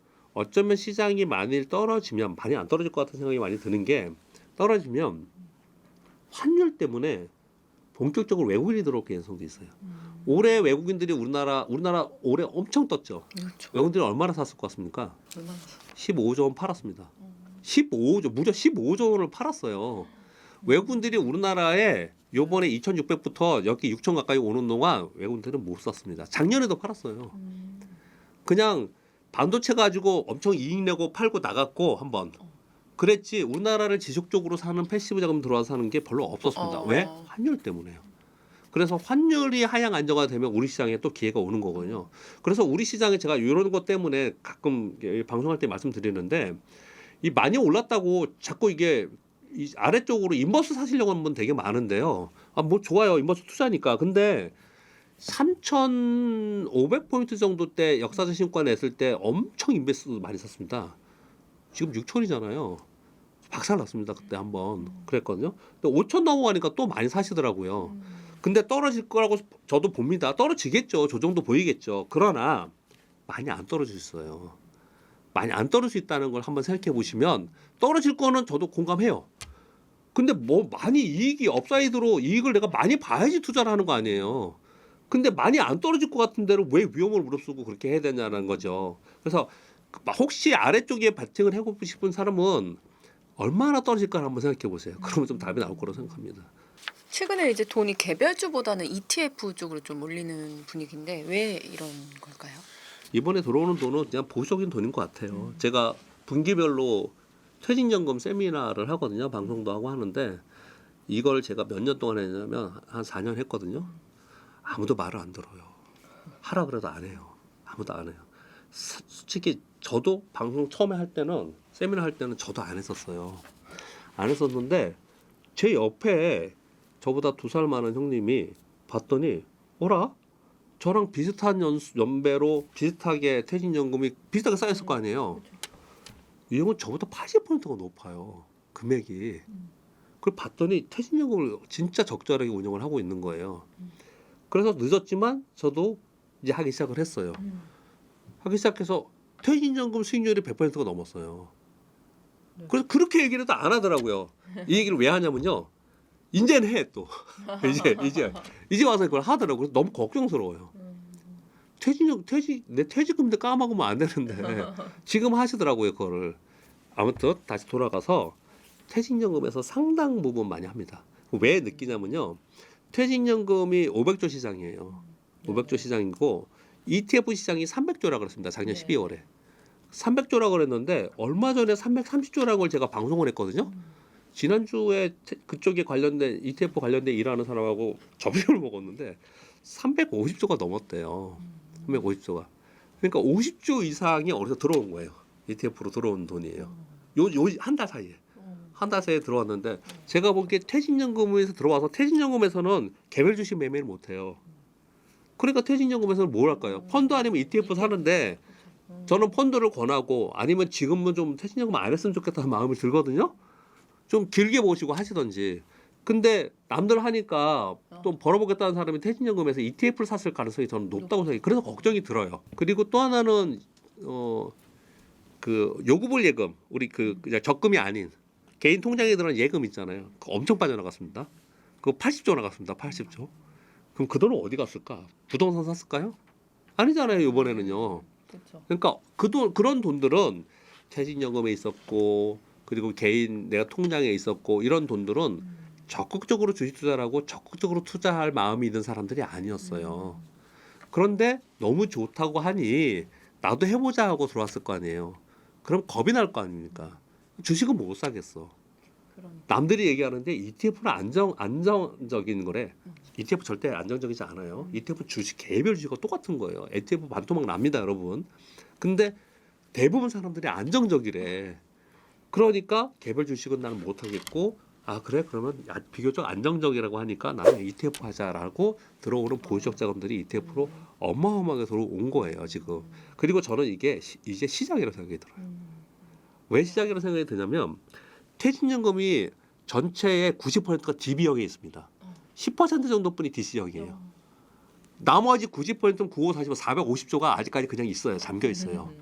시장이 만일 떨어지면 많이 안 떨어질 것 같은 생각이 많이 드는 게 떨어지면 환율 때문에 본격적으로 외국인이 들어올 가능성도 있어요. 올해 외국인들이 우리나라 올해 엄청 떴죠. 그렇죠. 외국인들이 얼마나 샀을 것 같습니까? 얼마나 15조 원 팔았습니다. 15조 무려 15조 원을 팔았어요. 외국인들이 우리나라에 요번에 2,600부터 여기 6,000 가까이 오는 동안 외국인들은 못 샀습니다. 작년에도 팔았어요. 그냥 반도체 가지고 엄청 이익 내고 팔고 나갔고 한번 그랬지 우리나라를 지속적으로 사는 패시브 자금 들어와서 사는 게 별로 없었습니다. 왜? 환율 때문에요. 그래서 환율이 하향 안정화되면 우리 시장에 또 기회가 오는 거거든요. 그래서 우리 시장에 제가 이런 것 때문에 가끔 방송할 때 말씀드리는데 이 많이 올랐다고 자꾸 이게 이 아래쪽으로 인버스 사시려고 하는 분 되게 많은데요. 뭐 좋아요. 인버스 투자니까. 근데 3,500포인트 정도 때 역사적 신고가 냈을 때 엄청 인베스트 많이 샀습니다. 지금 6,000이잖아요. 박살 났습니다. 그때 한번 그랬거든요. 근데 5,000 넘어가니까 또 많이 사시더라고요. 근데 떨어질 거라고 저도 봅니다. 떨어지겠죠. 저 정도 보이겠죠. 그러나 많이 안 떨어질 수 있어요. 많이 안 떨어질 수 있다는 걸 한번 생각해 보시면 떨어질 거는 저도 공감해요. 근데 뭐 많이 이익이 업사이드로 이익을 내가 많이 봐야지 투자를 하는 거 아니에요. 근데 많이 안 떨어질 것 같은 데로 왜 위험을 무릅쓰고 그렇게 해야 되냐는 거죠. 그래서 혹시 아래쪽에 바팅을 해보고 싶은 사람은 얼마나 떨어질까 한번 생각해 보세요. 그러면 좀 답이 나올 거라고 생각합니다. 최근에 이제 돈이 개별주보다는 ETF 쪽으로 좀 몰리는 분위기인데 왜 이런 걸까요? 이번에 들어오는 돈은 그냥 보수적인 돈인 것 같아요. 제가 분기별로 퇴직연금 세미나를 하거든요. 방송도 하고 하는데 이걸 제가 몇 년 동안 했냐면 한 4년 했거든요. 아무도 말을 안 들어요. 하라 그래도 안 해요. 아무도 안 해요. 솔직히 저도 방송 처음에 할 때는 세미나 할 때는 저도 안 했었어요. 안 했었는데 제 옆에 저보다 2살 많은 형님이 봤더니 어라? 저랑 비슷한 연배로 비슷하게 퇴직연금이 비슷하게 쌓였을 거 아니에요. 이 형은 저보다 80%가 높아요. 금액이. 그걸 봤더니 퇴직연금을 진짜 적절하게 운영을 하고 있는 거예요. 그래서 늦었지만 저도 이제 하기 시작을 했어요. 하기 시작해서 퇴직연금 수익률이 100%가 넘었어요. 그래서 그렇게 얘기를 해도 안 하더라고요. 이 얘기를 왜 하냐면요. 이제는 해 또. 이제 와서 그걸 하더라고요. 그래서 너무 걱정스러워요. 내 퇴직금도 까먹으면 안 되는데 지금 하시더라고요 그거를. 아무튼 다시 돌아가서 퇴직연금에서 상당 부분 많이 합니다. 왜 느끼냐면요. 퇴직연금이 500조 시장이에요. 500조 시장이고 ETF 시장이 300조라고 그랬습니다. 작년 12월에. 300조라고 그랬는데 얼마 전에 330조라는 걸 제가 방송을 했거든요. 지난주에 그쪽에 관련된 ETF 관련된 일하는 사람하고 점심을 먹었는데 350조가 넘었대요. 350조가. 그러니까 50조 이상이 어디서 들어온 거예요. ETF로 들어온 돈이에요. 요 한 달 사이에. 한 달 사이에 들어왔는데 제가 보기에 퇴직연금에서 들어와서 퇴직연금에서는 개별 주식 매매를 못 해요. 그러니까 퇴직연금에서는 뭘 할까요? 펀드 아니면 ETF 사는데 저는 펀드를 권하고 아니면 지금은 좀 퇴직연금 안 했으면 좋겠다는 마음이 들거든요. 좀 길게 보시고 하시던지. 근데 남들 하니까 또 벌어보겠다는 사람이 퇴직연금에서 ETF를 샀을 가능성이 저는 높다고 생각해요. 그래서 걱정이 들어요. 그리고 또 하나는 그 요구불 예금, 우리 그냥 적금이 아닌 개인 통장에 들어간 예금 있잖아요. 그거 엄청 빠져나갔습니다. 그거 80조 나갔습니다. 80조. 그럼 그 돈은 어디 갔을까? 부동산 샀을까요? 아니잖아요. 이번에는요. 그러니까 그런 돈들은 퇴직연금에 있었고 그리고 개인 내가 통장에 있었고 이런 돈들은 적극적으로 주식 투자를 하고 적극적으로 투자할 마음이 있는 사람들이 아니었어요. 그런데 너무 좋다고 하니 나도 해보자 하고 들어왔을 거 아니에요. 그럼 겁이 날 거 아닙니까? 주식은 못 사겠어. 남들이 얘기하는데 ETF는 안정적인 거래. ETF 절대 안정적이지 않아요. ETF 주식 개별 주식과 똑같은 거예요. ETF 반토막 납니다, 여러분. 근데 대부분 사람들이 안정적이래. 그러니까 개별 주식은 나는 못 하겠고, 아 그래 그러면 비교적 안정적이라고 하니까 나는 ETF 하자라고 들어오는 보수적 자금들이 ETF로 어마어마하게 들어온 거예요 지금. 그리고 저는 이게 이제 시작이라고 생각이 들어요. 왜 시작이라고 생각이 드냐면 퇴직연금이 전체의 90%가 DB형에 있습니다. 10% 정도뿐이 DC형이에요. 나머지 90%는 95, 45, 450조가 아직까지 그냥 있어요. 잠겨 있어요.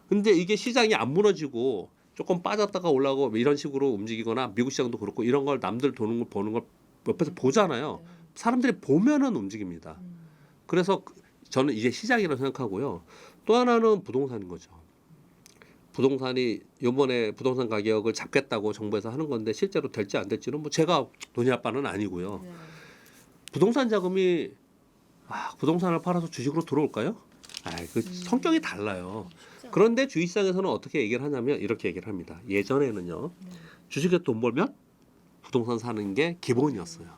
근데 이게 시장이 안 무너지고 조금 빠졌다가 올라오고 이런 식으로 움직이거나 미국 시장도 그렇고 이런 걸 남들 보는 걸 옆에서 보잖아요. 사람들이 보면은 움직입니다. 그래서 저는 이제 시작이라고 생각하고요. 또 하나는 부동산인 거죠. 부동산이 이번에 부동산 가격을 잡겠다고 정부에서 하는 건데 실제로 될지 안 될지는 뭐 제가 돈이 아빠는 아니고요. 부동산 자금이 부동산을 팔아서 주식으로 들어올까요? 그 성격이 달라요. 그런데 주식시장에서는 어떻게 얘기를 하냐면 이렇게 얘기를 합니다. 예전에는요. 주식에 돈 벌면 부동산 사는 게 기본이었어요.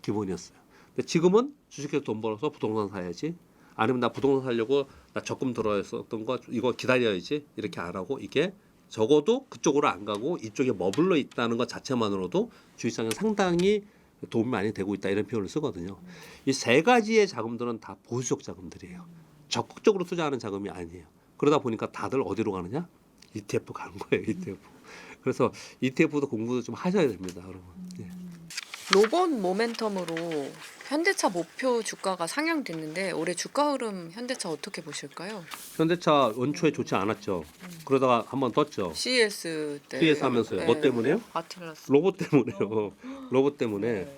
기본이었어요. 근데 지금은 주식에 돈 벌어서 부동산 사야지. 아니면 나 부동산 사려고 나 적금 들어있었던 거 이거 기다려야지. 이렇게 안 하고 이게 적어도 그쪽으로 안 가고 이쪽에 머물러 있다는 것 자체만으로도 주식시장에 상당히 도움이 많이 되고 있다 이런 표현을 쓰거든요. 이 세 가지의 자금들은 다 보수적 자금들이에요. 적극적으로 투자하는 자금이 아니에요. 그러다 보니까 다들 어디로 가느냐? ETF 가는 거예요. ETF. 그래서 ETF도 공부도 좀 하셔야 됩니다, 여러분. 예. 로봇 모멘텀으로 현대차 목표 주가가 상향됐는데 올해 주가 흐름 현대차 어떻게 보실까요? 현대차 원초에 좋지 않았죠. 그러다가 한번 떴죠. CES 때. CES 하면서요. 뭐 때문에요? 아틀라스. 로봇 때문에요. 로봇 때문에.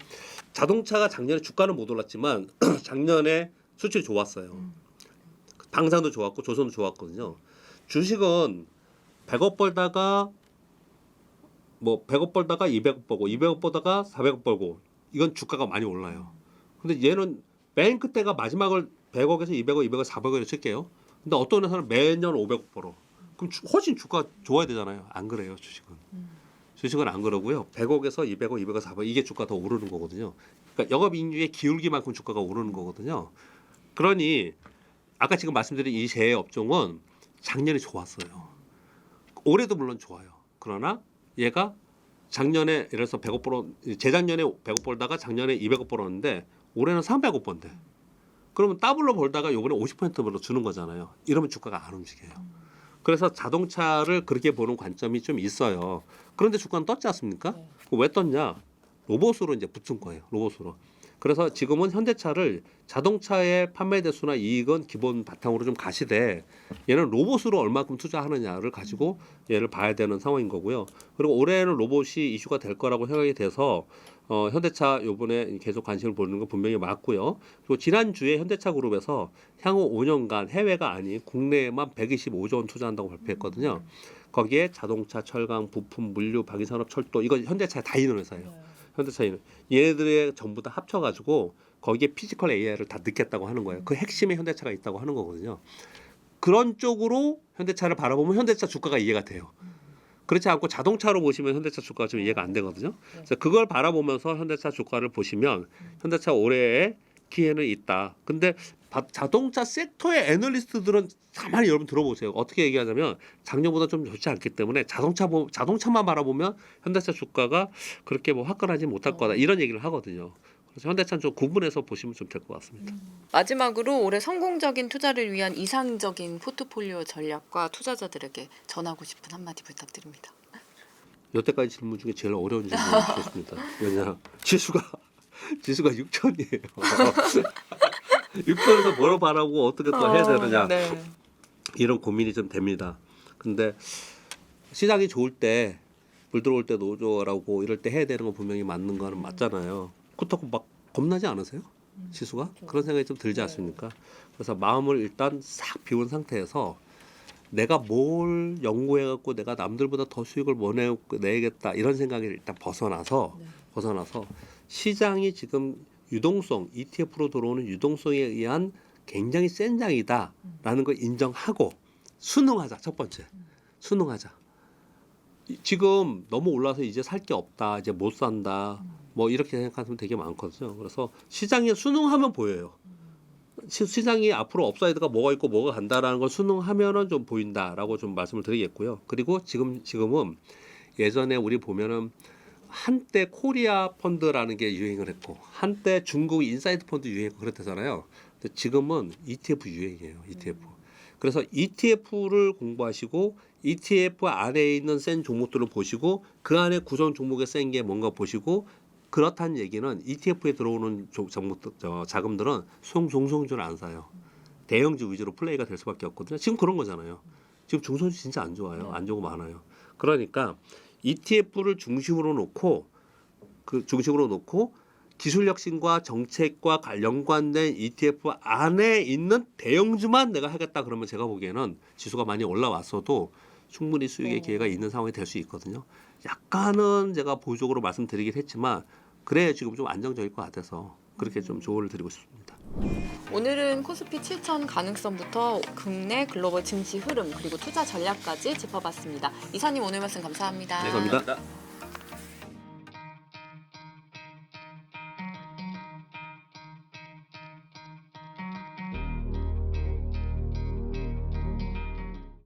자동차가 작년에 주가는 못 올랐지만 작년에 수출이 좋았어요. 방산도 좋았고 조선도 좋았거든요. 주식은 100억 벌다가 100억 벌다가 200억 벌고 200억 벌다가 400억 벌고 이건 주가가 많이 올라요. 근데 얘는 맨 그때가 마지막을 100억에서 200억, 200억, 400억으로 칠게요. 근데 어떤 회사는 매년 500억 벌어. 그럼 훨씬 주가 좋아야 되잖아요. 안 그래요, 주식은. 주식은 안 그러고요. 100억에서 200억, 200억, 400억 이게 주가 더 오르는 거거든요. 그러니까 영업이익률의 기울기만큼 주가가 오르는 거거든요. 그러니 아까 지금 말씀드린 이 세 업종은 작년에 좋았어요. 올해도 물론 좋아요. 그러나 얘가 작년에 예를 들어서 100억 벌어 재작년에 100억 벌다가 작년에 200억 벌었는데 올해는 300억 번대. 그러면 더블로 벌다가 요번에 50%로 주는 거잖아요. 이러면 주가가 안 움직여요. 그래서 자동차를 그렇게 보는 관점이 좀 있어요. 그런데 주가는 떴지 않습니까? 왜 떴냐? 로봇으로 이제 붙은 거예요. 로봇으로. 그래서 지금은 현대차를 자동차의 판매 대수나 이익은 기본 바탕으로 좀 가시되 얘는 로봇으로 얼마큼 투자하느냐를 가지고 얘를 봐야 되는 상황인 거고요. 그리고 올해는 로봇이 이슈가 될 거라고 생각이 돼서 현대차 요번에 계속 관심을 보이는 건 분명히 맞고요. 그리고 지난주에 현대차 그룹에서 향후 5년간 해외가 아닌 국내에만 125조 원 투자한다고 발표했거든요. 거기에 자동차, 철강, 부품, 물류, 방위산업, 철도 이거 현대차에 다 있는 회사예요. 현대차에는 얘네들의 전부 다 합쳐가지고 거기에 피지컬 AI를 다 넣겠다고 하는 거예요. 그 핵심에 현대차가 있다고 하는 거거든요. 그런 쪽으로 현대차를 바라보면 현대차 주가가 이해가 돼요. 그렇지 않고 자동차로 보시면 현대차 주가가 좀 이해가 안 되거든요. 그래서 그걸 바라보면서 현대차 주가를 보시면 현대차 올해에 기회는 있다. 근데 자동차 섹터의 애널리스트들은 가만히 여러분 들어보세요. 어떻게 얘기하냐면 작년보다 좀 좋지 않기 때문에 자동차만 바라보면 현대차 주가가 그렇게 뭐 화끈하지 못할 거다 이런 얘기를 하거든요. 그래서 현대차는 좀 구분해서 보시면 좀 될 것 같습니다. 마지막으로 올해 성공적인 투자를 위한 이상적인 포트폴리오 전략과 투자자들에게 전하고 싶은 한마디 부탁드립니다. 여태까지 질문 중에 제일 어려운 질문을 주셨습니다. 왜냐 지수가 6천이에요. 6천에서 뭘 바라고 어떻게 또 해야 되느냐 이런 고민이 좀 됩니다. 근데 시장이 좋을 때 물 들어올 때 노조라고 이럴 때 해야 되는 건 분명히 맞는 거는 맞잖아요. 그렇다고 막 겁나지 않으세요? 지수가? 그런 생각이 좀 들지 않습니까? 그래서 마음을 일단 싹 비운 상태에서 내가 뭘 연구해갖고 내가 남들보다 더 수익을 못 내겠다 이런 생각이 일단 벗어나서 시장이 지금 유동성 ETF로 들어오는 유동성에 의한 굉장히 센 장이다라는 걸 인정하고 순응하자. 첫 번째 순응하자. 지금 너무 올라서 이제 살 게 없다, 이제 못 산다, 뭐 이렇게 생각하시면 되게 많거든요. 그래서 시장에 순응하면 보여요. 시장이 앞으로 업사이드가 뭐가 있고 뭐가 간다라는 걸 순응하면은 좀 보인다라고 좀 말씀을 드리겠고요. 그리고 지금은 예전에 우리 보면은 한때 코리아 펀드라는 게 유행을 했고 한때 중국 인사이드 펀드 유행했고 그랬잖아요. 근데 지금은 ETF 유행이에요. ETF. 그래서 ETF를 공부하시고 ETF 안에 있는 센 종목들을 보시고 그 안에 구성 종목에 센 게 뭔가 보시고 그렇다는 얘기는 ETF에 들어오는 자금들은 중소형주를 안 사요. 대형주 위주로 플레이가 될 수밖에 없거든요. 지금 그런 거잖아요. 지금 중소형주 진짜 안 좋아요. 안 좋고 많아요. 그러니까 ETF를 중심으로 놓고 기술 혁신과 정책과 연관된 ETF 안에 있는 대형주만 내가 하겠다 그러면 제가 보기에는 지수가 많이 올라왔어도 충분히 수익의 기회가 있는 상황이 될 수 있거든요. 약간은 제가 보수적으로 말씀드리긴 했지만 그래야 지금 좀 안정적일 것 같아서 그렇게 좀 조언을 드리고 싶습니다. 오늘은 코스피 7천 가능성부터 국내 글로벌 증시 흐름 그리고 투자 전략까지 짚어봤습니다. 이사님 오늘 말씀 감사합니다. 네, 감사합니다.